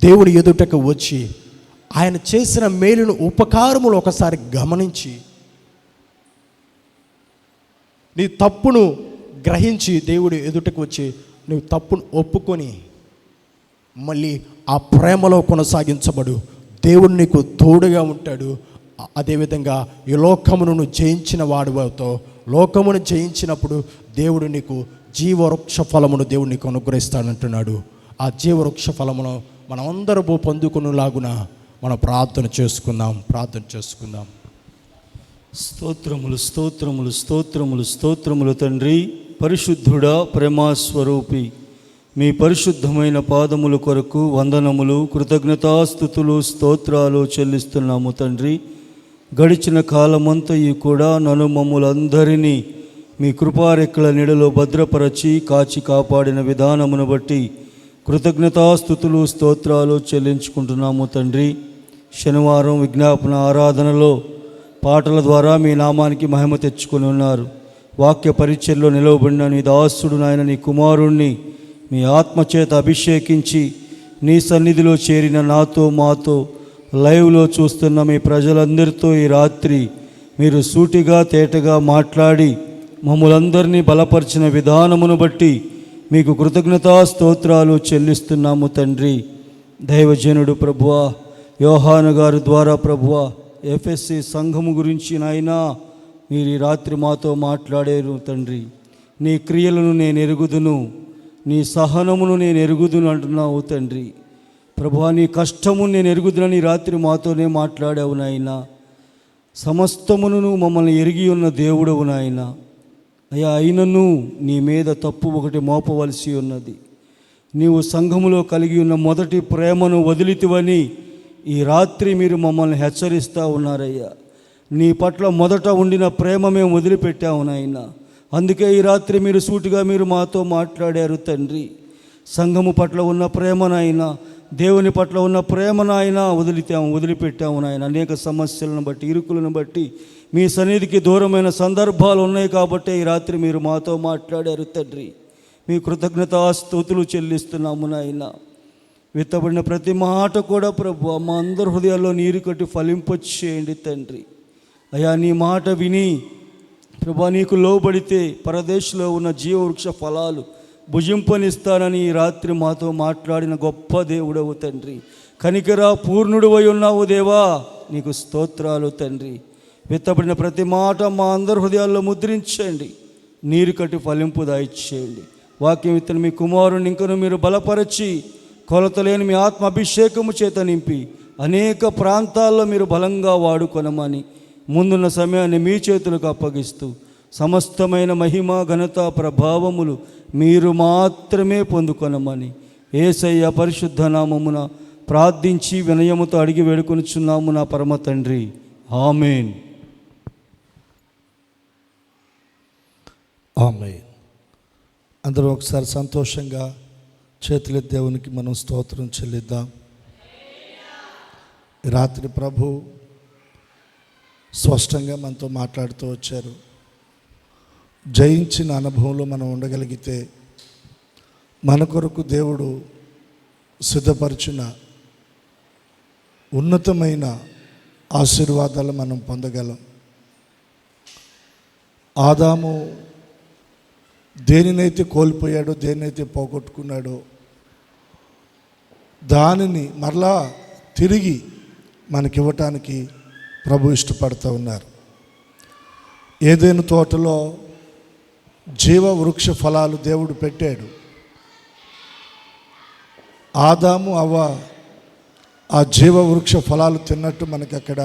B: దేవుని ఎదుటకు వచ్చి ఆయన చేసిన మేలును ఉపకారములు ఒకసారి గమనించి నీ తప్పును గ్రహించి దేవుడి ఎదుటకు వచ్చి నువ్వు తప్పును ఒప్పుకొని మళ్ళీ ఆ ప్రేమలో కొనసాగించబడు. దేవుడు నీకు తోడుగా ఉంటాడు. అదేవిధంగా ఈ లోకమును నువ్వు జయించిన వాడుతో లోకమును జయించినప్పుడు దేవుడు నీకు జీవవృక్ష ఫలమును దేవుడు నీకు అనుగ్రహిస్తాడంటున్నాడు. ఆ జీవవృక్ష ఫలమును మనం అందరూ పొందుకునేలాగున మనం ప్రార్థన చేసుకుందాం.
C: స్తోత్రములు స్తోత్రములు స్తోత్రములు స్తోత్రములు తండ్రి. పరిశుద్ధుడా, ప్రేమాస్వరూపి, మీ పరిశుద్ధమైన పాదముల కొరకు వందనములు, కృతజ్ఞతాస్తుతులు, స్తోత్రాలు చెల్లిస్తున్నాము తండ్రి. గడిచిన కాలమంతయు కూడా నన్ను మమ్ములందరినీ మీ కృపారెక్కల నీడలో భద్రపరచి కాచి కాపాడిన విధానమును బట్టి కృతజ్ఞతాస్తుతులు, స్తోత్రాలు చెల్లించుకుంటున్నాము తండ్రి. శనివారం విజ్ఞాపన ఆరాధనలో పాటల ద్వారా మీ నామానికి మహిమ తెచ్చుకొని ఉన్నారు. వాక్య పరిచర్లో నిలవబడిన నీ దాసుడు నాయన నీ కుమారుణ్ణి మీ ఆత్మచేత అభిషేకించి నీ సన్నిధిలో చేరిన నాతో మాతో లైవ్లో చూస్తున్న మీ ప్రజలందరితో ఈ రాత్రి మీరు సూటిగా తేటగా మాట్లాడి మమ్ములందరినీ బలపరిచిన విధానమును బట్టి మీకు కృతజ్ఞతా స్తోత్రాలు చెల్లిస్తున్నాము తండ్రి. దైవజనుడు ప్రభువా యోహాను గారి ద్వారా ప్రభువా ఎఫ్ఎస్సి సంఘము గురించి నాయనా మీరు ఈ రాత్రి మాతో మాట్లాడారు తండ్రి. నీ క్రియలను నేను ఎరుగుదును, నీ సహనమును నేను ఎరుగుదును అంటున్నావు తండ్రి. ప్రభువా నీ కష్టము నేను ఎరుగుదునని రాత్రి మాతోనే మాట్లాడావు నాయన. సమస్తమును మమ్మల్ని ఎరిగి ఉన్న దేవుడవు నాయన. అయ్యా అయినను నీ మీద తప్పు ఒకటి మోపవలసి ఉన్నది. నీవు సంఘములో కలిగి ఉన్న మొదటి ప్రేమను వదిలితివని ఈ రాత్రి మీరు మమ్మల్ని హెచ్చరిస్తూ ఉన్నారయ్యా. నీ పట్ల మొదట ఉండిన ప్రేమ మేము వదిలిపెట్టాము నాయన. అందుకే ఈ రాత్రి మీరు సూటిగా మీరు మాతో మాట్లాడారు తండ్రి. సంఘము పట్ల ఉన్న ప్రేమనైనా దేవుని పట్ల ఉన్న ప్రేమనైనా వదిలిపెట్టాము నాయన. అనేక సమస్యలను బట్టి ఇరుకులను బట్టి మీ సన్నిధికి దూరమైన సందర్భాలు ఉన్నాయి కాబట్టి ఈ రాత్రి మీరు మాతో మాట్లాడారు తండ్రి. మీ కృతజ్ఞతాస్తుతులు చెల్లిస్తున్నాము నాయన. విత్తబడిన ప్రతి మాట కూడా ప్రభు మా అందరి హృదయాల్లో నీరు కట్టి ఫలింపచేయండి తండ్రి. అయ్యా నీ మాట విని ప్రభా నీకు లోబడితే పరదేశంలో ఉన్న జీవవృక్ష ఫలాలు భుజింపనిస్తానని ఈ రాత్రి మాతో మాట్లాడిన గొప్ప దేవుడవు తండ్రి. కనికరా పూర్ణుడువై ఉన్నావు దేవా, నీకు స్తోత్రాలు తండ్రి. విత్తబడిన ప్రతి మాట మా అందరి హృదయాల్లో ముద్రించండి, నీరు కట్టి ఫలింపు దాయిచ్చేయండి. వాక్యం విత్తన మీ కుమారుని ఇంకను మీరు బలపరచి కొలతలేని మీ ఆత్మ అభిషేకము చేత నింపి అనేక ప్రాంతాల్లో మీరు బలంగా వాడుకొనమని ముందున్న సమయాన్ని మీ చేతులకు అప్పగిస్తూ సమస్తమైన మహిమ ఘనత ప్రభావములు మీరు మాత్రమే పొందుకొనమని యేసయ్య పరిశుద్ధ నామమున ప్రార్థించి వినయముతో అడిగి వేడుకొనుచున్నాము నా పరమ తండ్రి. ఆమేన్.
A: ఆమేన్.
D: అందరూ ఒకసారి సంతోషంగా చేతులెత్తి దేవునికి మనం స్తోత్రం చెల్లిద్దాం. ఈ రాత్రి ప్రభు స్పష్టంగా మనతో మాట్లాడుతూ వచ్చారు. జయించిన అనుభవంలో మనం ఉండగలిగితే మన కొరకు దేవుడు సిద్ధపరిచిన ఉన్నతమైన ఆశీర్వాదాలు మనం పొందగలం. ఆదాము దేనినైతే కోల్పోయాడో, దేనినైతే పోగొట్టుకున్నాడో దానిని మరలా తిరిగి మనకివ్వటానికి ప్రభు ఇష్టపడుతూ ఉన్నారు. ఏదైనా తోటలో జీవ వృక్ష ఫలాలు దేవుడు పెట్టాడు. ఆదాము అవ్వ ఆ జీవ వృక్ష ఫలాలు తిన్నట్టు మనకి అక్కడ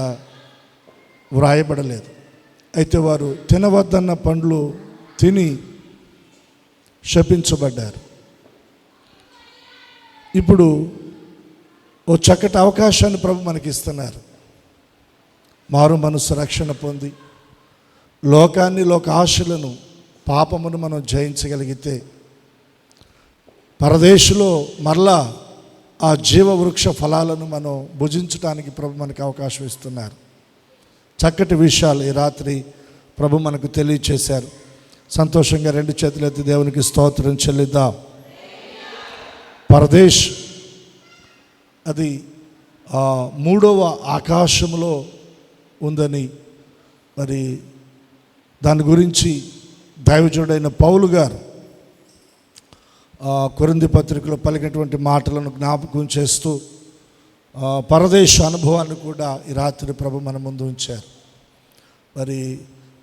D: వ్రాయబడలేదు. అయితే వారు తినవద్దన్న పండ్లు తిని శపించబడ్డారు. ఇప్పుడు ఓ చక్కటి అవకాశాన్ని ప్రభు మనకి ఇస్తున్నారు. మారు మనసు రక్షణ పొంది లోకాన్ని, లోక ఆశలను, పాపమును మనం జయించగలిగితే పరదేశంలో మరలా ఆ జీవ వృక్ష ఫలాలను మనం భుజించడానికి ప్రభు మనకి అవకాశం ఇస్తున్నారు. చక్కటి విషయాలు ఈ రాత్రి ప్రభు మనకు తెలియచేశారు. సంతోషంగా రెండు చేతులెత్తి దేవునికి స్తోత్రం చెల్లిద్దాం. పరదేశ్ అది మూడవ ఆకాశంలో ఉందని మరి దాని గురించి దైవజనుడైన పౌలు గారు కొరింథీ పత్రికలో పలికినటువంటి మాటలను జ్ఞాపకం చేస్తూ పరదేశ అనుభవాన్ని కూడా ఈ రాత్రి ప్రభు మన ముందు ఉంచారు. మరి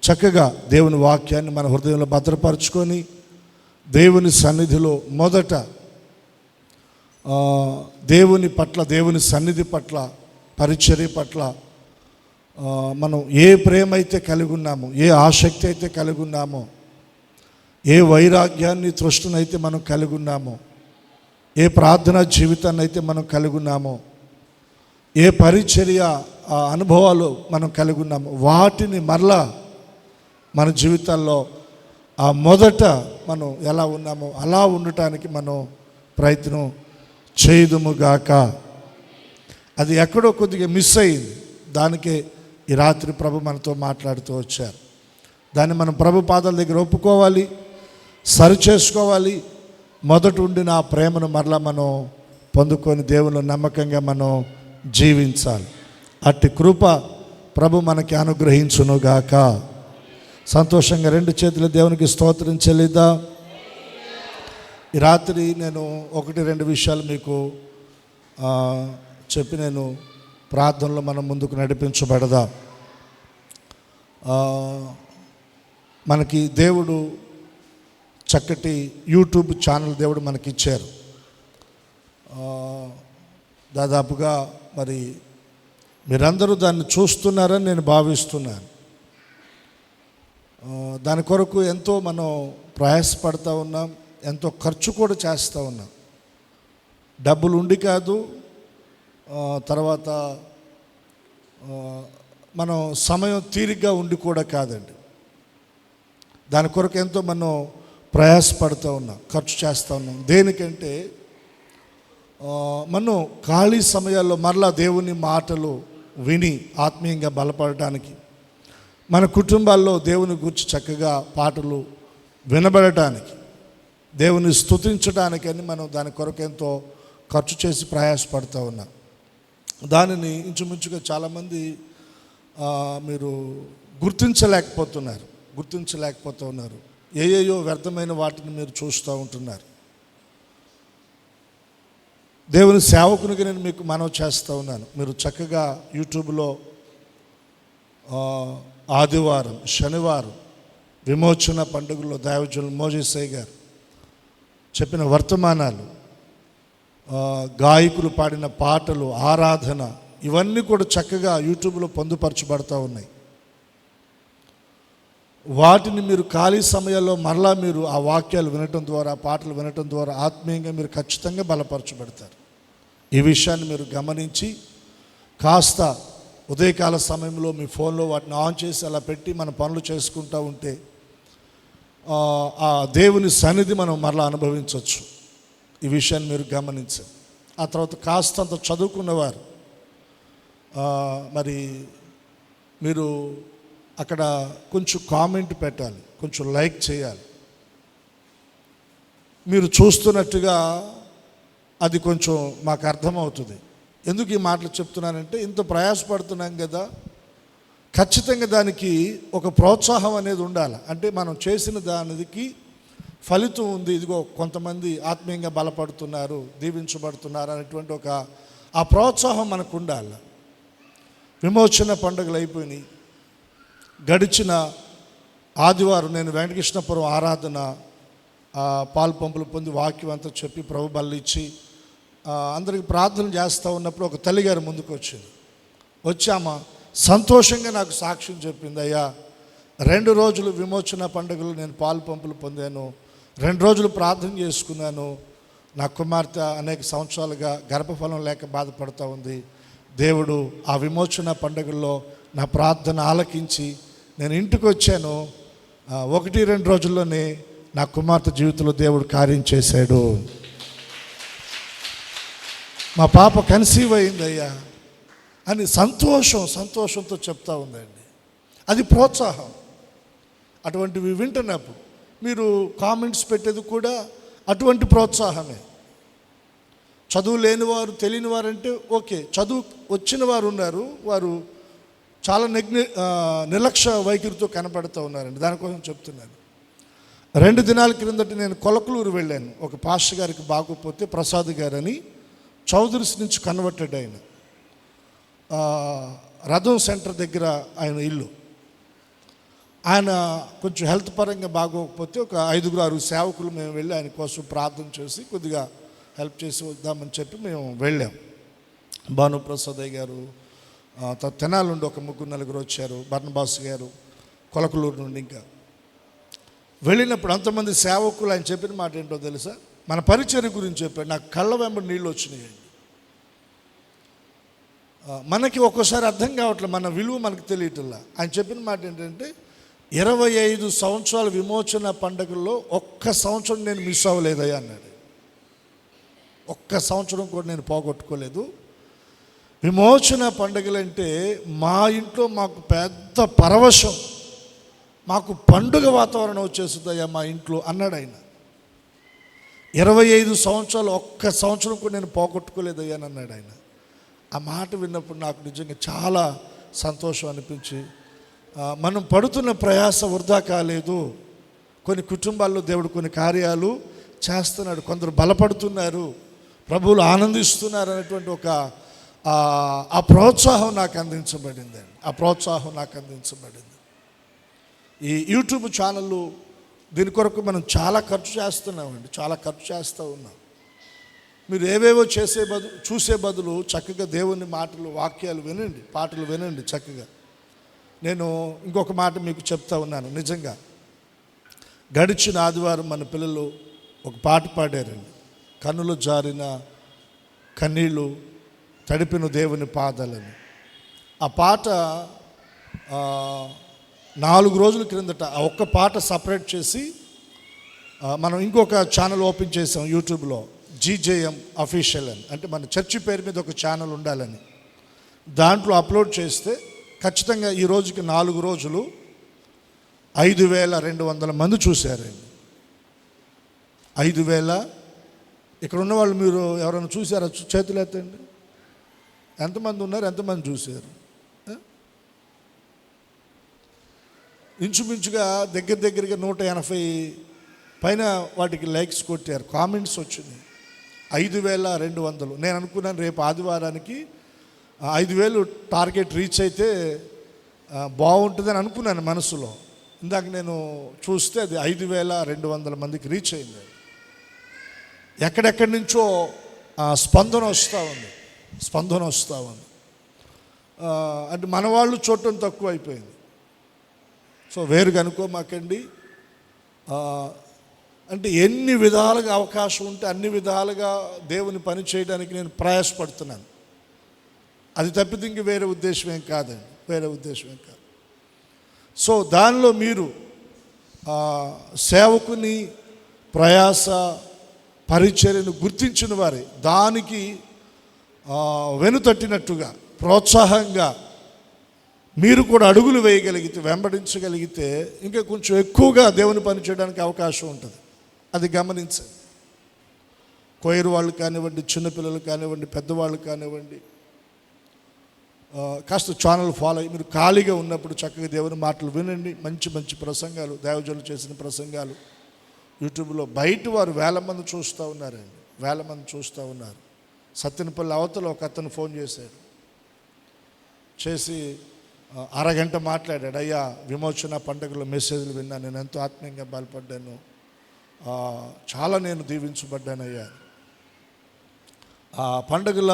D: చక్కగా దేవుని వాక్యాన్ని మన హృదయంలో భద్రపరచుకొని దేవుని సన్నిధిలో మొదట దేవుని పట్ల, దేవుని సన్నిధి పట్ల, పరిచర్య పట్ల మనం ఏ ప్రేమ అయితే కలిగి ఉన్నామో, ఏ ఆసక్తి అయితే కలిగి ఉన్నామో, ఏ వైరాగ్యాన్ని, తృష్ణనైతే మనం కలిగి ఉన్నామో, ఏ ప్రార్థనా జీవితాన్ని అయితే మనం కలిగి ఉన్నామో, ఏ పరిచర్య అనుభవాలు మనం కలిగి ఉన్నామో, వాటిని మరలా మన జీవితాల్లో ఆ మొదట మనం ఎలా ఉన్నామో అలా ఉండటానికి మనం ప్రయత్నం చేయుదుముగాక. అది ఎక్కడో కొద్దిగా మిస్ అయింది. దానికే ఈ రాత్రి ప్రభు మనతో మాట్లాడుతూ వచ్చారు. దాన్ని మనం ప్రభు పాదాల దగ్గర ఒప్పుకోవాలి, సరి చేసుకోవాలి. మొదట ఉండిన ఆ ప్రేమను మరలా మనం పొందుకొని దేవుని నమ్మకంగా మనం జీవించాలి. అట్టి కృప ప్రభు మనకి అనుగ్రహించునుగాక. సంతోషంగా రెండు చేతుల దేవునికి స్తోత్రం చెల్లిద్దాం. ఈ రాత్రి నేను 1-2 విషయాలు మీకు చెప్పి నేను ప్రార్థనలో మనం ముందుకు నడిపించబడదాం. మనకి దేవుడు చక్కటి యూట్యూబ్ ఛానల్ దేవుడు మనకి ఇచ్చారు. దాదాపుగా మరి మీరందరూ దాన్ని చూస్తున్నారని నేను భావిస్తున్నాను. దాని కొరకు ఎంతో మనం ప్రయాసపడతా ఉన్నాం, ఎంతో ఖర్చు కూడా చేస్తూ ఉన్నాం. డబ్బులు ఉండి కాదు, తర్వాత మనం సమయం తీరిగ్గా ఉండి కూడా కాదండి. దాని కొరకు ఎంతో మనం ప్రయాసపడుతూ ఉన్నాం, ఖర్చు చేస్తూ ఉన్నాం. దేనికంటే మనం ఖాళీ సమయాల్లో మరలా దేవుని మాటలు విని ఆత్మీయంగా బలపడటానికి, మన కుటుంబాల్లో దేవుని గురించి చక్కగా పాటలు వినబడటానికి, దేవుని స్తుతించడానికని మనం దాని కొరకు ఎంతో ఖర్చు చేసి ప్రయాసపడుతూ ఉన్నాం. దానిని ఇంచుమించుగా చాలామంది మీరు గుర్తించలేకపోతూ ఉన్నారు. ఏయేయో వ్యర్థమైన వాటిని మీరు చూస్తూ ఉంటున్నారు. దేవుని సేవకునిగా నేను మీకు మనవి చేస్తూ ఉన్నాను. మీరు చక్కగా యూట్యూబ్లో ఆదివారం, శనివారం విమోచన పండుగలో దైవజనులు మోజేసయ్య గారు చెప్పిన వర్తమానాలు, గాయకులు పాడిన పాటలు, ఆరాధన, ఇవన్నీ కూడా చక్కగా యూట్యూబ్లో పొందుపరచబడుతూ ఉన్నాయి. వాటిని మీరు ఖాళీ సమయాల్లో మరలా మీరు ఆ వాక్యాలు వినటం ద్వారా, పాటలు వినటం ద్వారా ఆత్మీయంగా మీరు ఖచ్చితంగా బలపరచబడతారు. ఈ విషయాన్ని మీరు గమనించి కాస్త ఉదయకాల సమయంలో మీ ఫోన్లో వాటిని ఆన్ చేసి అలా పెట్టి మన పనులు చేసుకుంటూ ఉంటే ఆ దేవుని సన్నిధి మనం మరలా అనుభవించవచ్చు. ఈ విషయాన్ని మీరు గమనించండి. ఆ తర్వాత కాస్తంత చదువుకున్నవారు మరి మీరు అక్కడ కొంచెం కామెంట్ పెట్టాలి, కొంచెం లైక్ చేయాలి. మీరు చూస్తున్నట్టుగా అది కొంచెం మాకు అర్థమవుతుంది. ఎందుకు ఈ మాటలు చెప్తున్నానంటే, ఇంత ప్రయాసపడుతున్నాం కదా, ఖచ్చితంగా దానికి ఒక ప్రోత్సాహం అనేది ఉండాలి. అంటే మనం చేసిన దానికి ఫలితం ఉంది, ఇదిగో కొంతమంది ఆత్మీయంగా బలపడుతున్నారు, దీవించబడుతున్నారు అనేటువంటి ఆ ప్రోత్సాహం మనకు ఉండాలి. విమోచన పండుగలు అయిపోయినాయి. గడిచిన ఆదివారం నేను వెంకటకృష్ణపురం ఆరాధన పాలు పంపులు పొంది వాక్యం అంతా చెప్పి ప్రభు బల్ల ఇచ్చి అందరికి ప్రార్థన చేస్తూ ఉన్నప్పుడు ఒక తల్లిగారు ముందుకు వచ్చింది. వచ్చామా సంతోషంగా నాకు సాక్ష్యం చెప్పింది, అయ్యా 2 రోజులు విమోచన పండుగలు నేను పాలు పంపులు పొందాను, 2 రోజులు ప్రార్థన చేసుకున్నాను, నా కుమార్తె అనేక సంవత్సరాలుగా గర్భఫలం లేక బాధపడుతూ ఉంది. దేవుడు ఆ విమోచన పండుగల్లో నా ప్రార్థన ఆలకించి నేను ఇంటికి వచ్చాను. 1-2 రోజుల్లోనే నా కుమార్తె జీవితంలో దేవుడు కార్యం చేశాడు. మా పాప కన్సీవ్ అయిందయ్యా అని సంతోషంతో చెప్తా ఉందండి. అది ప్రోత్సాహం. అటువంటివి వింటున్నప్పుడు మీరు కామెంట్స్ పెట్టేది కూడా అటువంటి ప్రోత్సాహమే. చదువు లేనివారు, తెలియని వారంటే ఓకే, చదువు వచ్చిన వారు ఉన్నారు, వారు చాలా నిర్లక్ష్య వైఖరితో కనపడుతూ ఉన్నారండి. దానికోసం చెప్తున్నాను. 2 దినాల క్రిందట నేను కొలకలూరు వెళ్ళాను. ఒక పాస్టర్ గారికి బాగోపోతే, ప్రసాద్ గారని చౌదరిస్ నుంచి కన్వర్టెడ్ ఆయన, రథం సెంటర్ దగ్గర ఆయన ఇల్లు. ఆయన కొంచెం హెల్త్ పరంగా బాగోకపోతే ఒక 5-6 సేవకులు మేము వెళ్ళి ఆయన కోసం ప్రార్థన చేసి కొద్దిగా హెల్ప్ చేసి వద్దామని చెప్పి మేము వెళ్ళాం. భానుప్రసాద్ గారు, తెనాలి నుండి ఒక 3-4 వచ్చారు, బర్నబాస్ గారు కొలకలూరు నుండి. ఇంకా వెళ్ళినప్పుడు అంతమంది సేవకులు ఆయన చెప్పిన మాట ఏంటో తెలుసా? మన పరిచర్య గురించి చెప్పాడు. నాకు కళ్ళ వెంబడి నీళ్ళు వచ్చినాయి. మనకి ఒక్కోసారి అర్థం కావట్లేదు, మన విలువ మనకు తెలియట్లా. ఆయన చెప్పిన మాట ఏంటంటే, 25 సంవత్సరాల విమోచన పండుగల్లో ఒక్క సంవత్సరం నేను మిస్ అవ్వలేదయ్యా అన్నాడు. ఒక్క సంవత్సరం కూడా నేను పోగొట్టుకోలేదు. విమోచన పండుగలంటే మా ఇంట్లో మాకు పెద్ద పరవశం, మాకు పండుగ వాతావరణం వచ్చేస్తుందయ్యా మా ఇంట్లో అన్నాడు ఆయన. 25 సంవత్సరాలు ఒక్క సంవత్సరం కూడా నేను పోగొట్టుకోలేదయ్యా అని అన్నాడు ఆయన. ఆ మాట విన్నప్పుడు నాకు నిజంగా చాలా సంతోషం అనిపించి, మనం పడుతున్న ప్రయాస వృధా కాలేదు. కొన్ని కుటుంబాల్లో దేవుడు కొన్ని కార్యాలు చేస్తున్నాడు, కొందరు బలపడుతున్నారు, ప్రభువులు ఆనందిస్తున్నారు అనేటువంటి ఆ ప్రోత్సాహం నాకు అందించబడిందండి. ఆ ప్రోత్సాహం నాకు అందించబడింది. ఈ యూట్యూబ్ ఛానళ్ళు దీని కొరకు మనం చాలా ఖర్చు చేస్తున్నామండి, చాలా ఖర్చు చేస్తూ ఉన్నాం. మీరు ఏవేవో చూసే బదులు చక్కగా దేవుని మాటలు, వాక్యాలు వినండి, పాటలు వినండి చక్కగా. నేను ఇంకొక మాట మీకు చెప్తా ఉన్నాను. నిజంగా గడిచిన ఆదివారం మన పిల్లలు ఒక పాట పాడారండి. కన్నులు జారిన కన్నీళ్ళు తడిపిన దేవుని పాదాలని. ఆ పాట 4 రోజుల క్రిందట ఆ ఒక్క పాట సపరేట్ చేసి మనం ఇంకొక ఛానల్ ఓపెన్ చేసాం యూట్యూబ్లో, జీజేఎం అఫీషియల్ అని. అంటే మన చర్చి పేరు మీద ఒక ఛానల్ ఉండాలని. దాంట్లో అప్లోడ్ చేస్తే ఖచ్చితంగా ఈ రోజుకి 4 రోజులు 5,200 మంది చూశారండి. 5,000. ఇక్కడ ఉన్న వాళ్ళు మీరు ఎవరైనా చూసారా? చేతులు ఎత్తండి. ఎంతమంది ఉన్నారు? ఎంతమంది చూశారు? ఇంచుమించుగా దగ్గరగా 180 పైన వాటికి లైక్స్ కొట్టారు, కామెంట్స్ వచ్చినాయి. 5,200. నేను అనుకున్నాను రేపు ఆదివారానికి 5,000 టార్గెట్ రీచ్ అయితే బాగుంటుందని అనుకున్నాను మనసులో. ఇందాక నేను చూస్తే అది 5,200 మందికి రీచ్ అయింది. ఎక్కడెక్కడి నుంచో స్పందన వస్తూ ఉంది. అంటే మన వాళ్ళు చూడటం తక్కువ అయిపోయింది. సో వేరుగా అనుకోమాకండి. అంటే ఎన్ని విధాలుగా అవకాశం ఉంటే అన్ని విధాలుగా దేవుని పని చేయడానికి నేను ప్రయాసపడుతున్నాను. అది తప్పితే ఇంక వేరే ఉద్దేశం ఏం కాదండి, వేరే ఉద్దేశం ఏం కాదు. సో దానిలో మీరు సేవకుని ప్రయాస పరిచర్యను గుర్తించిన వారే దానికి వెనుతట్టినట్టుగా ప్రోత్సాహంగా మీరు కూడా అడుగులు వేయగలిగితే, వెంబడించగలిగితే ఇంకా కొంచెం ఎక్కువగా దేవుని పని చేయడానికి అవకాశం ఉంటుంది. అది గమనించండి. కొయిర్ వాళ్ళు కానివ్వండి, చిన్నపిల్లలు కానివ్వండి, పెద్దవాళ్ళు కానివ్వండి, కాస్త ఛానల్ ఫాలో అయ్యి మీరు ఖాళీగా ఉన్నప్పుడు చక్కగా దేవుని మాటలు వినండి. మంచి మంచి ప్రసంగాలు, దైవజనులు చేసిన ప్రసంగాలు యూట్యూబ్లో బయట వారు వేల మంది చూస్తూ ఉన్నారండి, వేల మంది చూస్తూ ఉన్నారు. సత్తెనపల్లి అవతల ఒక అతను ఫోన్ చేశాడు, చేసి అరగంట మాట్లాడాడు. అయ్యా, విమోచన పండుగలో మెసేజ్లు విన్నాను, నేను ఎంతో ఆత్మీయంగా బలపడ్డాను, చాలా నేను దీవించబడ్డాను అయ్యా. ఆ పండుగల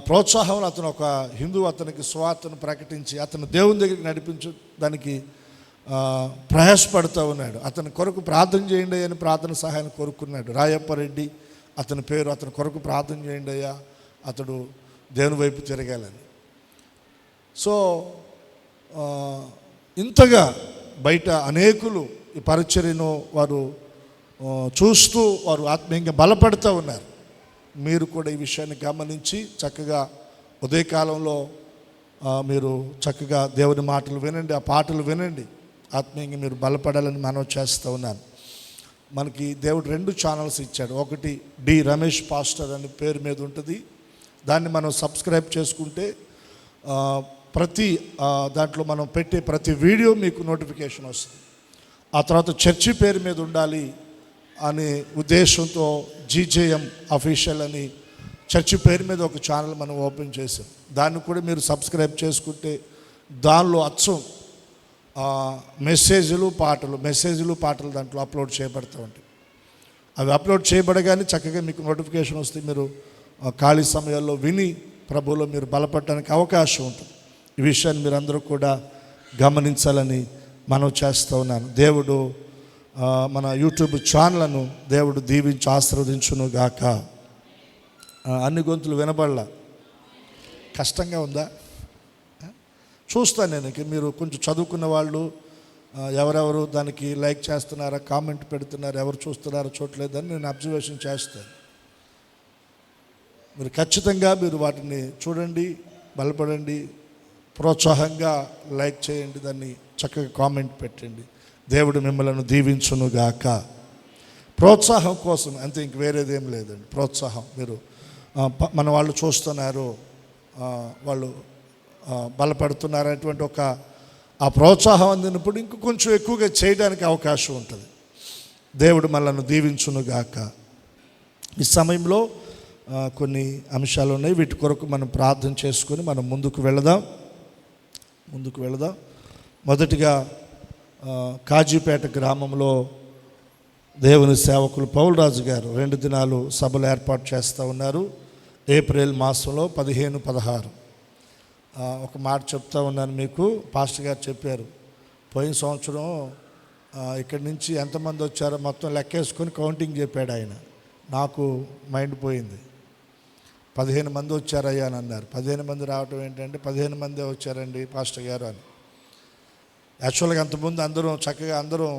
D: ప్రోత్సాహంలో అతను ఒక హిందూ అతనికి స్వార్థను ప్రకటించి అతను దేవుని దగ్గరికి నడిపించడానికి ప్రయాసపడుతూ ఉన్నాడు. అతని కొరకు ప్రార్థన చేయండి అని ప్రార్థన సహాయాన్ని కోరుకున్నాడు. రాయప్పరెడ్డి అతని పేరు. అతని కొరకు ప్రార్థన చేయండి అయ్యా, అతడు దేవుని వైపు తిరగాలని. సో ఇంతగా బయట అనేకులు ఈ పరిచర్యను వారు చూస్తూ వారు ఆత్మీయంగా బలపడుతూ ఉన్నారు. మీరు కూడా ఈ విషయాన్ని గమనించి చక్కగా ఉదయకాలంలో మీరు చక్కగా దేవుని మాటలు వినండి, ఆ పాటలు వినండి, ఆత్మీయంగా మీరు బలపడాలని మనం చేస్తూ ఉన్నాను. మనకి దేవుడు 2 ఛానల్స్ ఇచ్చాడు. ఒకటి డి రమేష్ పాస్టర్ అనే పేరు మీద ఉంటుంది. దాన్ని మనం సబ్స్క్రైబ్ చేసుకుంటే ప్రతి దాంట్లో మనం పెట్టే ప్రతి వీడియో మీకు నోటిఫికేషన్ వస్తుంది. ఆ తర్వాత చర్చి పేరు మీద ఉండాలి అనే ఉద్దేశంతో జీజేఎం అఫీషియల్ అని చర్చి పేరు మీద ఒక ఛానల్ మనం ఓపెన్ చేసాం. దాన్ని కూడా మీరు సబ్స్క్రైబ్ చేసుకుంటే దానిలో అచ్చం మెసేజ్లు పాటలు దాంట్లో అప్లోడ్ చేయబడుతూ ఉంటాయి. అవి అప్లోడ్ చేయబడగానే చక్కగా మీకు నోటిఫికేషన్ వస్తే మీరు ఖాళీ సమయాల్లో విని ప్రభువులో మీరు బలపడడానికి అవకాశం ఉంటుంది. ఈ విషయాన్ని మీరు అందరూ కూడా గమనించాలని మనం చేస్తూ ఉన్నాను. దేవుడు మన యూట్యూబ్ ఛానల్ను దేవుడు దీవించి ఆశీర్వదించును గాక. అన్ని గొంతులు వినబడలా? కష్టంగా ఉందా? చూస్తాను నేను. మీరు కొంచెం చదువుకున్న వాళ్ళు ఎవరెవరు దానికి లైక్ చేస్తున్నారా, కామెంట్ పెడుతున్నారా, ఎవరు చూస్తున్నారో చూడలేదని నేను అబ్జర్వేషన్ చేస్తాను. మీరు ఖచ్చితంగా మీరు వాటిని చూడండి, బలపడండి, ప్రోత్సాహంగా లైక్ చేయండి, దాన్ని చక్కగా కామెంట్ పెట్టండి. దేవుడు మిమ్మల్ని దీవించునుగాక. ప్రోత్సాహం కోసం అంతే, ఇంక వేరేదేం లేదండి. ప్రోత్సాహం మీరు మన వాళ్ళు చూస్తున్నారు, వాళ్ళు బలపడుతున్నారు అనేటువంటి ఒక ఆ ప్రోత్సాహం అందినప్పుడు ఇంక కొంచెం ఎక్కువగా చేయడానికి అవకాశం ఉంటుంది. దేవుడు మనల్ని దీవించునుగాక. ఈ సమయంలో కొన్ని అంశాలు ఉన్నాయి, వీటి కొరకు మనం ప్రార్థన చేసుకొని మనం ముందుకు వెళదాం. మొదటిగా కాజీపేట గ్రామంలో దేవుని సేవకులు పౌలరాజు గారు 2 దినాలు సభలు ఏర్పాటు చేస్తూ ఉన్నారు. ఏప్రిల్ మాసంలో 15, 16. ఒక మాట చెప్తా ఉన్నాను మీకు. పాస్టర్ గారు చెప్పారు, పోయిన సంవత్సరం ఇక్కడి నుంచి ఎంతమంది వచ్చారో మొత్తం లెక్కేసుకొని కౌంటింగ్ చెప్పాడు ఆయన. నాకు మైండ్ పోయింది. 15 మంది వచ్చారయ్యా అని అన్నారు. 15 మంది రావటం ఏంటంటే 15 మందే వచ్చారండి పాస్టర్ గారు అని. యాక్చువల్గా అంతకుముందు అందరం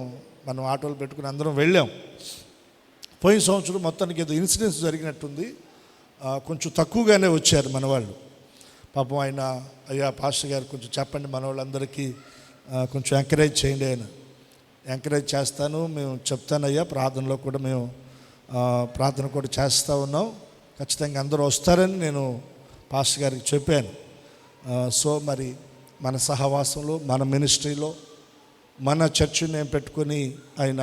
D: మనం ఆటోలు పెట్టుకుని అందరం వెళ్ళాం. పోయిన సంవత్సరం మొత్తానికి ఏదో ఇన్సిడెంట్స్ జరిగినట్టుంది, కొంచెం తక్కువగానే వచ్చారు మన వాళ్ళు. పాపం ఆయన, అయ్యా పాస్టర్ గారు కొంచెం చెప్పండి మన వాళ్ళందరికీ కొంచెం ఎంకరేజ్ చేయండి. ఆయన ఎంకరేజ్ చేస్తాను, మేము చెప్తానయ్యా, ప్రార్థనలో కూడా మేము ప్రార్థన కూడా చేస్తూ ఉన్నాం, ఖచ్చితంగా అందరూ వస్తారని నేను పాస్టర్ గారికి చెప్పాను. సో మరి మన సహవాసంలో, మన మినిస్ట్రీలో, మన చర్చిని నేను పెట్టుకొని ఆయన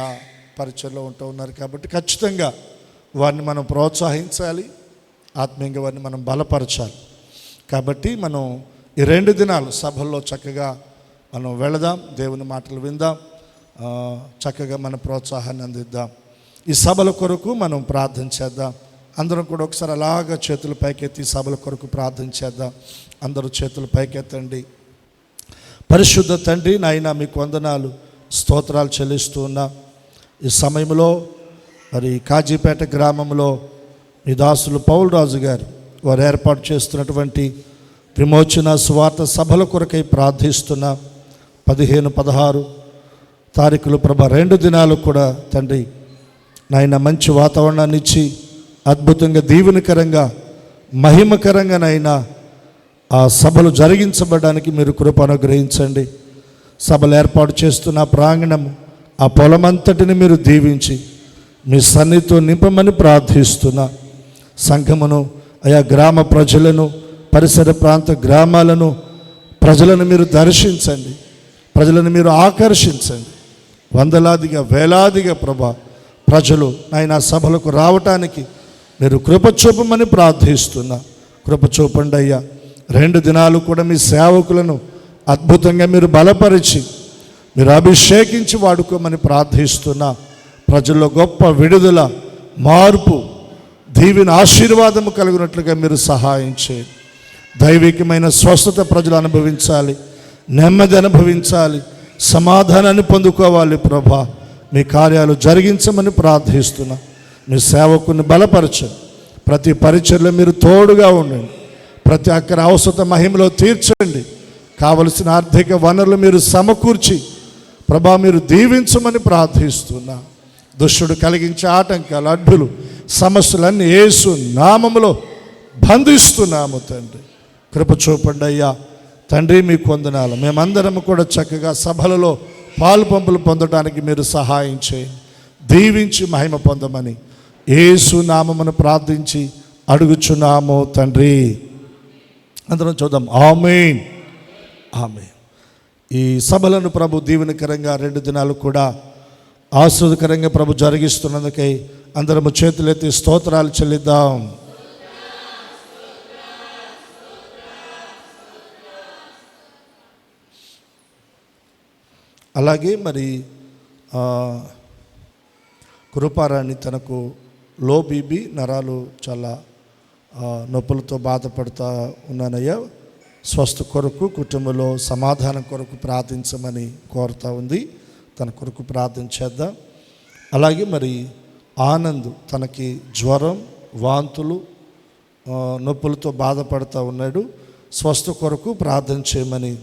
D: పరిచయలో ఉంటూ ఉన్నారు కాబట్టి ఖచ్చితంగా వారిని మనం ప్రోత్సహించాలి, ఆత్మీయంగా వారిని మనం బలపరచాలి. కాబట్టి మనం ఈ 2 దినాలు సభల్లో చక్కగా మనం వెళదాం, దేవుని మాటలు విందాం, చక్కగా మన ప్రోత్సాహాన్ని అందిద్దాం. ఈ సభల కొరకు మనం ప్రార్థన చేద్దాం. అందరం కూడా ఒకసారి అలాగా చేతులు పైకెత్తి సభల కొరకు ప్రార్థన చేద్దాం. అందరూ చేతులు పైకెత్తండి. పరిశుద్ధ తండ్రి, నాయన మీకు వందనాలు, స్తోత్రాలు చెల్లిస్తూ ఉన్నా. ఈ సమయంలో మరి కాజీపేట గ్రామంలో మీ దాసులు పౌలరాజు గారు వారు ఏర్పాటు చేస్తున్నటువంటి విమోచన సువార్త సభల కొరకై ప్రార్థిస్తున్నా. 15, 16 తారీఖులు ప్రభా 2 దినాలు కూడా తండ్రి నాయన మంచి వాతావరణాన్ని ఇచ్చి అద్భుతంగా దీవెనకరంగా మహిమకరంగా నాయన ఆ సభలు జరిగించబడడానికి మీరు కృప అనుగ్రహించండి. సభలు ఏర్పాటు చేస్తున్న ప్రాంగణము ఆ పొలమంతటిని మీరు దీవించి మీ సన్నిధితో నింపమని ప్రార్థిస్తున్నా. సంఘమును ఆయా గ్రామ ప్రజలను పరిసర ప్రాంత గ్రామాలను ప్రజలను మీరు దర్శించండి, ప్రజలను మీరు ఆకర్షించండి. వందలాదిగా వేలాదిగా ప్రభా ప్రజలు నాయన సభలకు రావటానికి మీరు కృప చూపమని ప్రార్థిస్తున్నా. కృప చూపండి అయ్యా. 2 దినాలు కూడా మీ సేవకులను అద్భుతంగా మీరు బలపరిచి మీరు అభిషేకించి వాడుకోమని ప్రార్థిస్తున్నా. ప్రజల్లో గొప్ప విడుదల, మార్పు, దీవెన, ఆశీర్వాదము కలిగినట్లుగా మీరు సహాయం చేయండి. దైవికమైన స్వస్థత ప్రజలు అనుభవించాలి, నెమ్మది అనుభవించాలి, సమాధానాన్ని పొందుకోవాలి. ప్రభా మీ కార్యాలు జరిగించమని ప్రార్థిస్తున్నా. మీ సేవకుని బలపరచండి. ప్రతి పరిచర్లో మీరు తోడుగా ఉండండి. ప్రతి అక్కర అవసర మహిమలో తీర్చండి. కావలసిన ఆర్థిక వనరులు మీరు సమకూర్చి ప్రభా మీరు దీవించమని ప్రార్థిస్తున్నా. దుష్టుడు కలిగించే ఆటంకాలు, అడ్డులు, సమస్యలన్నీ యేసు నామములో బంధిస్తున్నాము తండ్రి. కృప చూపండి అయ్యా. తండ్రి మీకు వందనాలు. మేమందరం కూడా చక్కగా సభలలో పాలు పంపులు పొందడానికి మీరు సహాయం చేయండి. దీవించి మహిమ పొందమని యేసు నామమును ప్రార్థించి అడుగుచున్నాము తండ్రి. అందరం చూద్దాం. ఆమేన్, ఆమేన్. ఈ సభలను ప్రభు దీవెనకరంగా 2 దినాలు కూడా ఆశీర్వాదకరంగా ప్రభు జరిగిస్తున్నందుకై అందరము చేతులెత్తి స్తోత్రాలు చెల్లిద్దాం. అలాగే మరి కృపారాణి తనకు లో బీబీ నరాలు చాలా నొప్పులతో బాధపడుతూ ఉన్నానయ్యా. స్వస్థ కొరకు, కుటుంబంలో సమాధానం కొరకు ప్రార్థించమని కోరుతూ ఉంది. తన కొరకు ప్రార్థన చేద్దాం. అలాగే మరి ఆనంద్ తనకి జ్వరం, వాంతులు, నొప్పులతో బాధపడుతూ ఉన్నాడు. స్వస్థ కొరకు ప్రార్థన చేయమని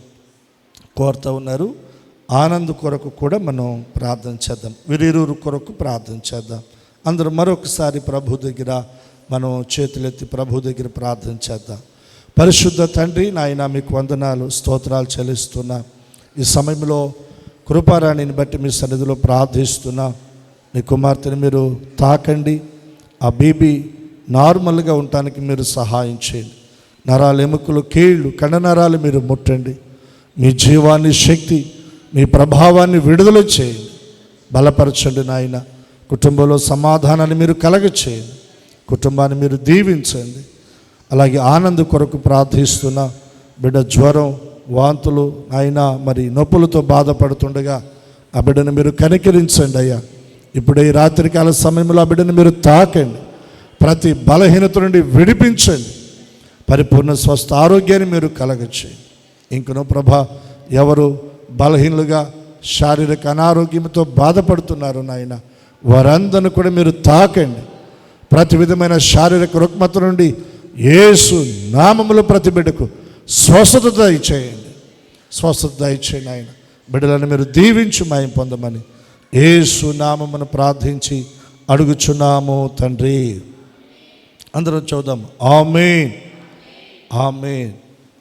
D: కోరుతూ ఉన్నారు. ఆనంద్ కొరకు కూడా మనం ప్రార్థన చేద్దాం. వీరిరువురు కొరకు ప్రార్థన చేద్దాం. అందరూ మరొకసారి ప్రభు దగ్గర మనం చేతులెత్తి ప్రభు దగ్గర ప్రార్థన చేద్దాం. పరిశుద్ధ తండ్రి నాయన మీకు వందనాలు, స్తోత్రాలు చెల్లిస్తున్నా. ఈ సమయంలో కృపారాణిని బట్టి మీ సన్నిధిలో ప్రార్థిస్తున్నా. మీ కుమార్తెని మీరు తాకండి. ఆ బీబీ నార్మల్గా ఉండటానికి మీరు సహాయం చేయండి. నరాలు, ఎముకలు, కీళ్ళు, కండనరాలు మీరు ముట్టండి. మీ జీవాన్ని, శక్తి, మీ ప్రభావాన్ని విడుదల చేయండి. బలపరచండి నాయన. కుటుంబంలో సమాధానాన్ని మీరు కలగచేయండి. కుటుంబాన్ని మీరు దీవించండి. అలాగే ఆనంద్ కొరకు ప్రార్థిస్తున్నా. బిడ్డ జ్వరం, వాంతులు నాయన మరి నొప్పులతో బాధపడుతుండగా ఆ బిడ్డను మీరు కనికరించండి అయ్యా. ఇప్పుడు ఈ రాత్రికాల సమయంలో ఆ బిడ్డను మీరు తాకండి. ప్రతి బలహీనత నుండి విడిపించండి. పరిపూర్ణ స్వస్థ ఆరోగ్యాన్ని మీరు కలగచేయండి. ఇంకనూ ప్రభా ఎవరు బలహీనులుగా శారీరక అనారోగ్యంతో బాధపడుతున్నారు నాయన, వారందరిని కూడా మీరు తాకండి. ప్రతి విధమైన శారీరక రుగ్మత నుండి యేసు నామములో ప్రతి బిడ్డకు స్వస్థత దయచేయండి. స్వస్థత దయచేయండి ఆయన. బిడ్డలను మీరు దీవించి మహిమ పొందమని యేసు నామమును ప్రార్థించి అడుగుచున్నాము తండ్రి. అందరం చూద్దాం. ఆమేన్, ఆమేన్,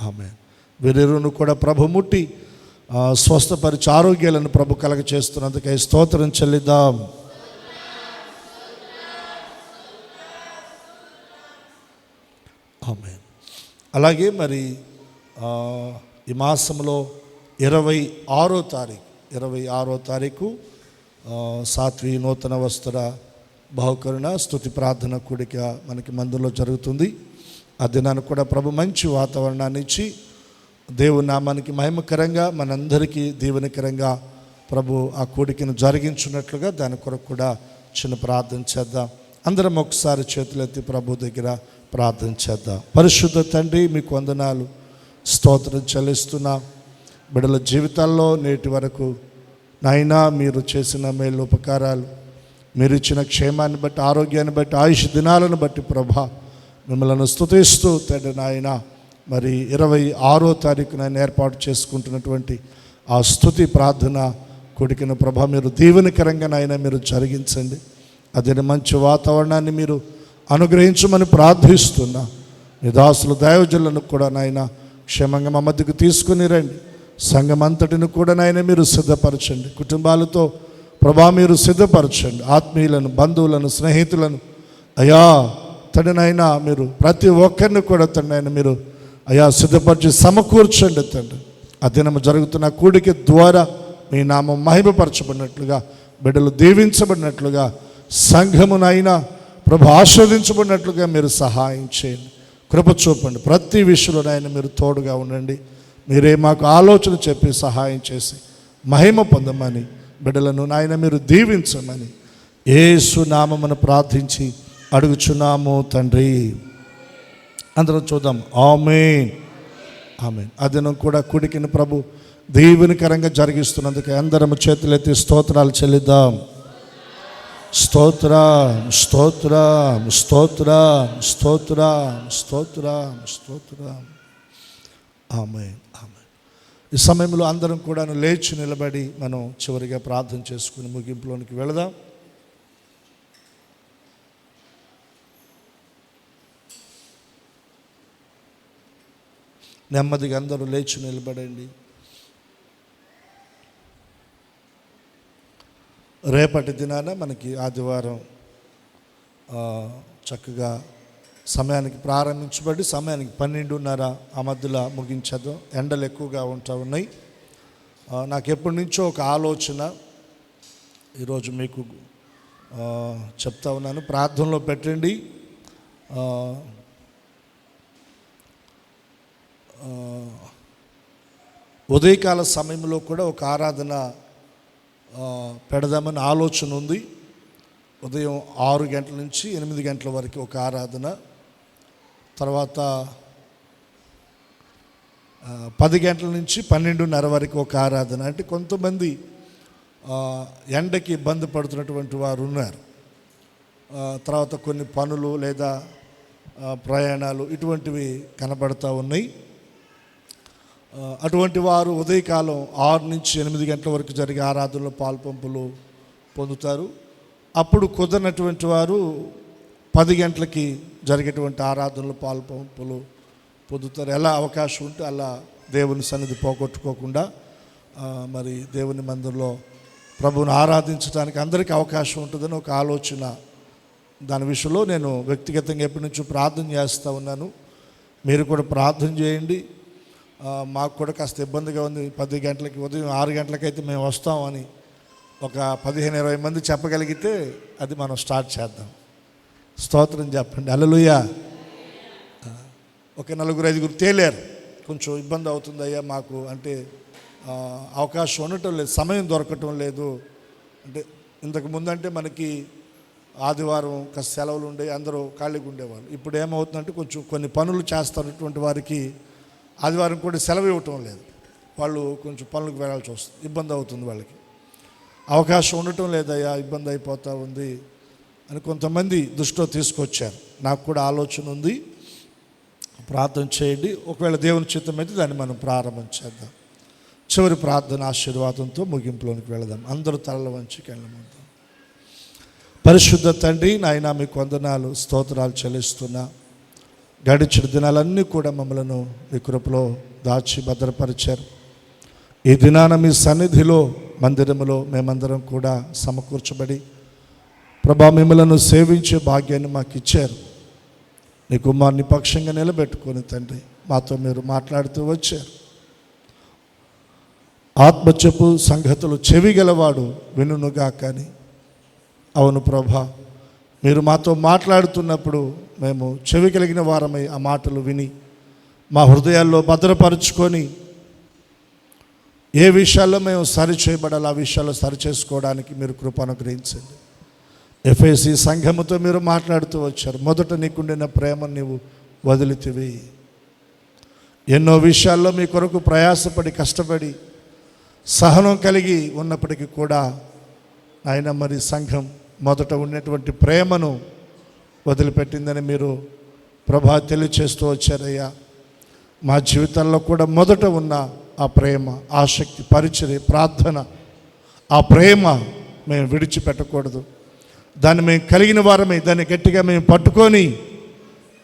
D: ఆమేన్. వీరిరువును కూడా ప్రభు ముట్టి స్వస్థపరిచి ఆరోగ్యాలను ప్రభు కలగ చేస్తున్నందుకై స్తోత్రం చెల్లిద్దాం. ఆమేన్. అలాగే మరి ఈ మాసంలో 26వ తారీఖు సాత్వి నూతన వస్త్ర బహుకరణ స్తుతి ప్రార్థన కూడిక మనకి మందిరంలో జరుగుతుంది. ఆ దినాన్ని కూడా ప్రభు మంచి వాతావరణాన్ని ఇచ్చి దేవుని నామానికి మహిమకరంగా మనందరికీ దీవెనకరంగా ప్రభు ఆ కూడికను జరిగించున్నట్లుగా దాని కొరకు కూడా చిన్న ప్రార్థన చేద్దాం. అందరం ఒకసారి చేతులెత్తి ప్రభు దగ్గర ప్రార్థన చేద్దాం. పరిశుద్ధ తండ్రి మీకు వందనాలు, స్తోత్రం చెల్లిస్తున్నా. బిడ్డల జీవితాల్లో నేటి వరకు నాయనా మీరు చేసిన మేలు ఉపకారాలు, మీరు ఇచ్చిన క్షేమాన్ని బట్టి, ఆరోగ్యాన్ని బట్టి, ఆయుష్ దినాలను బట్టి ప్రభా మిమ్మల్ని స్తుతిస్తూ తండ్రి నాయన మరి 26వ తారీఖున ఏర్పాటు చేసుకుంటున్నటువంటి ఆ స్తుతి ప్రార్థన కొడుకున ప్రభా మీరు దీవెనకరంగా నాయన మీరు జరిగించండి. అదే మంచి వాతావరణాన్ని మీరు అనుగ్రహించమని ప్రార్థిస్తున్నా. మీ దాసులు దైవజనులను కూడా నాయన క్షేమంగా మా మధ్యకు తీసుకుని రండి. సంఘం అంతటిని కూడా నాయన మీరు సిద్ధపరచండి. కుటుంబాలతో ప్రభా మీరు సిద్ధపరచండి. ఆత్మీయులను, బంధువులను, స్నేహితులను అయా తండ్రినైనా మీరు ప్రతి ఒక్కరిని కూడా తండ్రి మీరు అయా సిద్ధపరిచి సమకూర్చండి తండ్రి. ఆ దినము జరుగుతున్న కూడిక ద్వారా మీ నామం మహిమపరచబడినట్లుగా, బిడ్డలు దీవించబడినట్లుగా, సంఘమునైనా ప్రభు ఆస్వాదించబడినట్లుగా మీరు సహాయం చేయండి. కృప చూపండి. ప్రతి విషయంలోనైనా మీరు తోడుగా ఉండండి. మీరే మాకు ఆలోచన చెప్పి సహాయం చేసి మహిమ పొందమని, బిడ్డలను నాయన మీరు దీవించమని యేసు నామమున ప్రార్థించి అడుగుచున్నాము తండ్రి. అందరం చూద్దాం. ఆమేన్, ఆమేన్. అదినం కూడా కూడికిన ప్రభు దీవెనకరంగా జరిగిస్తున్నందుకు అందరం చేతులెత్తి స్తోత్రాలు చెల్లిద్దాం. స్తోత్రం, స్తోత్రం, స్తోత్రం, స్తోత్రం, స్తోత్రం, స్తోత్రం. ఆమేన్, ఆమేన్. ఈ సమయంలో అందరం కూడా లేచి నిలబడి మనం చివరిగా ప్రార్థన చేసుకుని ముగింపులోనికి వెళదాం. నెమ్మదిగా అందరూ లేచి నిలబడండి. రేపటి దినాన మనకి ఆదివారం చక్కగా సమయానికి ప్రారంభించబడి సమయానికి 12:30 ఆ మధ్యలో ముగించేద్దాం. ఎండలు ఎక్కువగా ఉన్నాయి. నాకు ఎప్పటి నుంచో ఒక ఆలోచన ఈరోజు మీకు చెప్తా ఉన్నాను. ప్రార్థనలో పెట్టండి. ఉదయకాల సమయంలో కూడా ఒక ఆరాధన పెడదామని ఆలోచన ఉంది. ఉదయం 6 గంటల నుంచి 8 గంటల వరకు ఒక ఆరాధన, తర్వాత 10 గంటల నుంచి 12:30 వరకు ఒక ఆరాధన. అంటే కొంతమంది ఎండకి ఇబ్బంది పడుతున్నటువంటి వారు ఉన్నారు. తర్వాత కొన్ని పనులు లేదా ప్రయాణాలు ఇటువంటివి కనబడతా ఉన్నాయి. అటువంటి వారు ఉదయకాలం 6 నుంచి 8 గంటల వరకు జరిగే ఆరాధనలో పాల్పంపులు పొందుతారు. అప్పుడు కుదరనటువంటి వారు 10 గంటలకి జరిగేటువంటి ఆరాధనలో పాల్పంపులు పొందుతారు. ఎలా అవకాశం ఉంటే అలా దేవుని సన్నిధి పోగొట్టుకోకుండా మరి దేవుని మందిరంలో ప్రభువుని ఆరాధించడానికి అందరికీ అవకాశం ఉంటుందని ఒక ఆలోచన. దాని విషయంలో నేను వ్యక్తిగతంగా ఎప్పటి నుంచో ప్రార్థన చేస్తూ ఉన్నాను. మీరు కూడా ప్రార్థన చేయండి. మాకు కూడా కాస్త ఇబ్బందిగా ఉంది. 10 గంటలకి ఉదయం 6 గంటలకైతే మేము వస్తామని ఒక 15-20 మంది చెప్పగలిగితే అది మనం స్టార్ట్ చేద్దాం. స్తోత్రం చెప్పండి. హల్లెలూయా. ఒక 4-5 తేలారు. కొంచెం ఇబ్బంది అవుతుందయ్యా మాకు, అంటే అవకాశం ఉండటం లేదు, సమయం దొరకటం లేదు. అంటే ఇంతకు ముందంటే మనకి ఆదివారం కాస్త సెలవులు ఉండే, అందరూ ఖాళీగా ఉండేవాళ్ళు. ఇప్పుడు ఏమవుతుందంటే కొంచెం కొన్ని పనులు చేస్తున్నటువంటి వారికి ఆదివారం కూడా సెలవు ఇవ్వటం లేదు. వాళ్ళు కొంచెం పనులకు వెళ్ళాల్సి వస్తుంది, ఇబ్బంది అవుతుంది వాళ్ళకి. అవకాశం ఉండటం లేదయ్యా, ఇబ్బంది అయిపోతూ ఉంది అని కొంతమంది దృష్టిలో తీసుకొచ్చారు. నాకు కూడా ఆలోచన ఉంది. ప్రార్థన చేయండి. ఒకవేళ దేవుని చిత్తం అయితే దాన్ని మనం ప్రారంభం చేద్దాం. చివరి ప్రార్థన ఆశీర్వాదంతో ముగింపులోనికి వెళదాం. అందరూ తలల వంచి కళ్ళమూద్దాం. పరిశుద్ధ తండ్రి, నాయన మీకు వందనాలు, స్తోత్రాలు చెల్లిస్తున్నా. గడిచిన దినాలన్నీ కూడా మమ్మలను మీ కృపలో దాచి భద్రపరిచారు. ఈ దినాన మీ సన్నిధిలో మందిరములో మేమందరం కూడా సమకూర్చబడి ప్రభా మిమ్మలను సేవించే భాగ్యాన్ని మాకు ఇచ్చారు. నీ కుమారుని పక్షంగా నిలబెట్టుకొని తండ్రి మాతో మీరు మాట్లాడుతూ వచ్చారు. ఆత్మచెప్పు సంగతులు చెవిగలవాడు వినునుగా. కానీ అవును ప్రభా, మీరు మాతో మాట్లాడుతున్నప్పుడు మేము చెవి కలిగిన వారమై ఆ మాటలు విని మా హృదయాల్లో భద్రపరుచుకొని ఏ విషయాల్లో మేము సరి చేయబడాలి ఆ విషయాల్లో సరి చేసుకోవడానికి మీరు కృప అనుగ్రహించండి. ఎఫెసీ సంఘముతో మీరు మాట్లాడుతూ వచ్చారు. మొదట నీకుండిన ప్రేమ నీవు వదిలితివి. ఎన్నో విషయాల్లో మీ కొరకు ప్రయాసపడి కష్టపడి సహనం కలిగి ఉన్నప్పటికీ కూడా ఆయన మరి సంఘం మొదట ఉన్నటువంటి ప్రేమను వదిలిపెట్టిందని మీరు ప్రభా తెలియచేస్తూ వచ్చారయ్యా. మా జీవితాల్లో కూడా మొదట ఉన్న ఆ ప్రేమ, ఆసక్తి, పరిచర్య, ప్రార్థన ఆ ప్రేమ మేము విడిచిపెట్టకూడదు. దాన్ని మేము కలిగిన వారమే, దాన్ని గట్టిగా మేము పట్టుకొని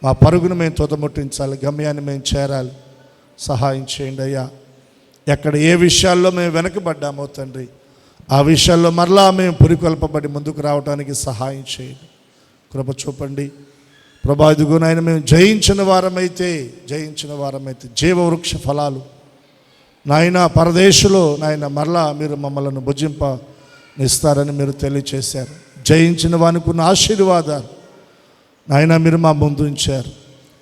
D: మా పరుగును మేము తుదముట్టించాలి, గమ్యాన్ని మేము చేరాలి. సహాయం చేయండి అయ్యా. ఎక్కడ ఏ విషయాల్లో మేము వెనకబడ్డామో తండ్రి, ఆ విషయాల్లో మరలా మేము పురికొల్పబడి ముందుకు రావడానికి సహాయం చేయండి, కృప చూపండి ప్రభా. ఇదిగో నాయన, మేము జయించిన వారమైతే జీవవృక్ష ఫలాలు నాయన పరదేశంలో నాయన మరలా మీరు మమ్మల్ని భుజింపనిస్తారని మీరు తెలియచేశారు. జయించిన వానికి ఉన్న ఆశీర్వాదాలు నాయన మీరు మా ముందు ఉంచారు.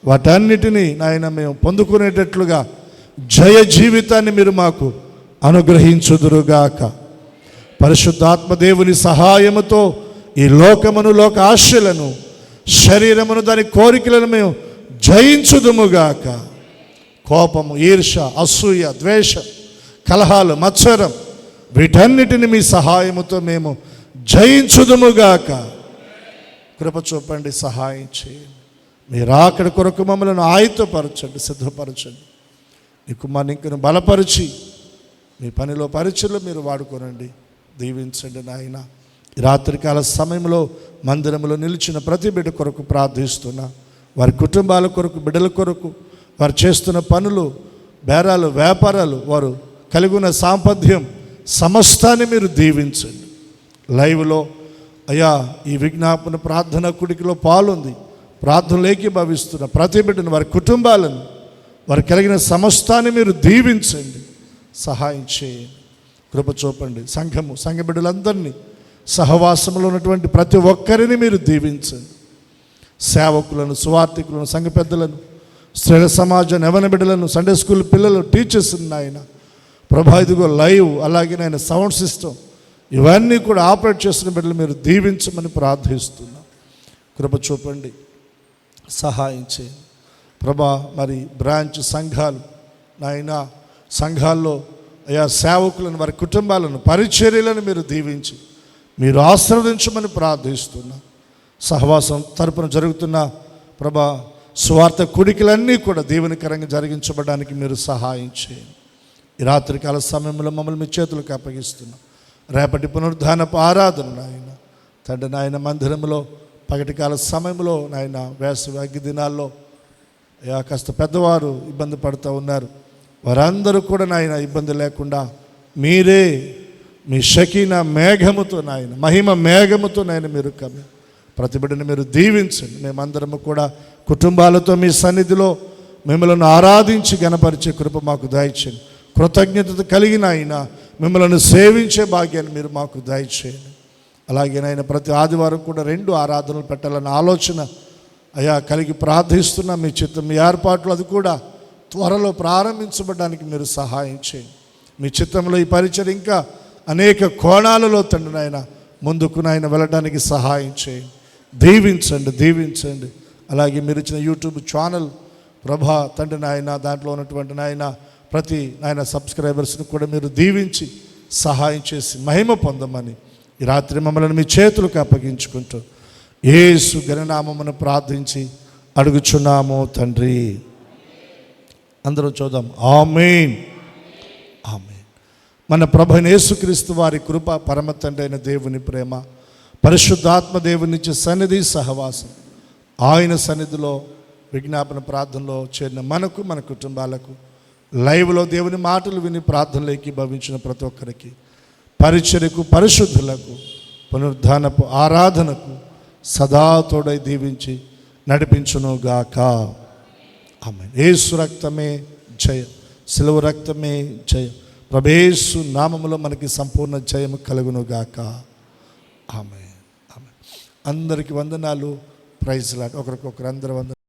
D: వాటన్నిటినీ నాయన మేము పొందుకునేటట్లుగా జయ జీవితాన్ని మీరు మాకు అనుగ్రహించుదురుగాక. పరిశుద్ధాత్మ దేవుని సహాయముతో ఈ లోకమును, లోక ఆశలను, శరీరమును, దాని కోరికలను మేము జయించుదుముగాక. కోపము, ఈర్ష, అసూయ, ద్వేషం, కలహాలు, మత్సరం వీటన్నిటిని మీ సహాయముతో మేము జయించుదుముగాక. కృప చూపండి, సహాయం చేయండి. మీరు అక్కడి కొరకు మమ్మల్ని ఆయుధపరచండి, సిద్ధపరచండి. నీ కుమారుని ఇంకను బలపరిచి మీ పనిలో పరిచయలు మీరు వాడుకోనండి, దీవించండి నాయన. ఈ రాత్రికాల సమయంలో మందిరంలో నిలిచిన ప్రతి బిడ్డ కొరకు ప్రార్థిస్తున్నా. వారి కుటుంబాల కొరకు, బిడ్డల కొరకు, వారు చేస్తున్న పనులు, బేరాలు, వ్యాపారాలు, వారు కలిగి ఉన్న సాంపథ్యం సమస్తాన్ని మీరు దీవించండి. లైవ్లో అయ్యా ఈ విజ్ఞాపన ప్రార్థన కుడికిలో పాలుంది, ప్రార్థనలు ఏకీభవిస్తున్న ప్రతి బిడ్డను, వారి కుటుంబాలను, వారు కలిగిన సమస్తాన్ని మీరు దీవించండి, సహాయం చేయండి, కృప చూపండి. సంఘ బిడ్డలందరినీ, సహవాసంలో ఉన్నటువంటి ప్రతి ఒక్కరిని మీరు దీవించండి. సేవకులను, సువార్థికులను, సంఘ పెద్దలను, స్త్రీల సమాజం, యవ్వన బిడ్డలను, సండే స్కూల్ పిల్లలు, టీచర్స్ నాయన ప్రభా. ఇదిగో లైవ్, అలాగే నాయన సౌండ్ సిస్టమ్, ఇవన్నీ కూడా ఆపరేట్ చేస్తున్న బిడ్డలు మీరు దీవించమని ప్రార్థిస్తున్నాం. కృప చూపండి, సహాయం చేయండి ప్రభా. మరి బ్రాంచ్ సంఘాలు నాయన, సంఘాల్లో అయా సేవకులను, వారి కుటుంబాలను, పరిచర్యలను మీరు దీవించి మీరు ఆశీర్వదించమని ప్రార్థిస్తున్నాం. సహవాసం తరపున జరుగుతున్న ప్రభా సువార్త కుడికలన్నీ కూడా దీవెనకరంగా జరిగించబడడానికి మీరు సహాయం చేయండి. ఈ రాత్రికాల సమయంలో మమ్మల్ని మీ చేతులకు అప్పగిస్తున్నాం. రేపటి పునరుద్ధానపు ఆరాధన నాయన తండ్రి, నాయన మందిరంలో పగటికాల సమయంలో నాయన వేసవి అగ్గి దినాల్లో కాస్త పెద్దవారు ఇబ్బంది పడుతూ ఉన్నారు. వారందరూ కూడా నాయన ఇబ్బంది లేకుండా మీరే మీ షకీనా మేఘముతో నాయన, మహిమ మేఘముతో నాయన మీరు ప్రతి బిడ్డని మీరు దీవించండి. మేమందరము కూడా కుటుంబాలతో మీ సన్నిధిలో మిమ్మల్ని ఆరాధించి గణపరిచే కృప మాకు దయచేయండి. కృతజ్ఞత కలిగిన ఆయన మిమ్మల్ని సేవించే భాగ్యాన్ని మీరు మాకు దయచేయండి. అలాగే నాయన ప్రతి ఆదివారం కూడా 2 ఆరాధనలు పెట్టాలన్న ఆలోచన అయా కలిగి ప్రార్థిస్తున్నా. మీ చిత్తం, మీ ఏర్పాట్లు అది కూడా త్వరలో ప్రారంభించబడడానికి మీరు సహాయం చేయండి. మీ చిత్తంలో ఈ పరిచయం ఇంకా అనేక కోణాలలో తండ్రి నాయన ముందుకు నాయన వెళ్ళడానికి సహాయం చేయండి. దీవించండి. అలాగే మీరు ఇచ్చిన యూట్యూబ్ ఛానల్ ప్రభా తండ్రి నాయన, దాంట్లో ఉన్నటువంటి నాయన ప్రతి నాయన సబ్స్క్రైబర్స్ని కూడా మీరు దీవించి సహాయం చేసి మహిమ పొందమని ఈ రాత్రి మమ్మల్ని మీ చేతులకు అప్పగించుకుంటూ యేసు ఘననామమును ప్రార్థించి అడుగుచున్నాము తండ్రి. అందరూ చూద్దాం. ఆమేన్. ఆమేన్. మన ప్రభువైన యేసుక్రీస్తు వారి కృప, పరమ తండ్రి అయిన దేవుని ప్రేమ, పరిశుద్ధాత్మ దేవునిచ్చే సన్నిధి, సహవాసం, ఆయన సన్నిధిలో విజ్ఞాపన ప్రార్థనలో చేరిన మనకు, మన కుటుంబాలకు, లైవ్లో దేవుని మాటలు విని ప్రార్థనలు ఏకీభవించిన ప్రతి ఒక్కరికి, పరిచర్యకు, పరిశుద్ధులకు, పునరుద్ధానపు ఆరాధనకు సదా తోడై దీవించి నడిపించునుగాక. ఆమేన్. యేసు రక్తమే జయం, సిలువ రక్తమే జయం. ప్రభుయేసు నామములో మనకి సంపూర్ణ జయము కలుగునుగాక. ఆమేన్. ఆమేన్. అందరికీ వందనాలు. Praise Lord. ఒకరికొకరు అందరూ వందనాలు.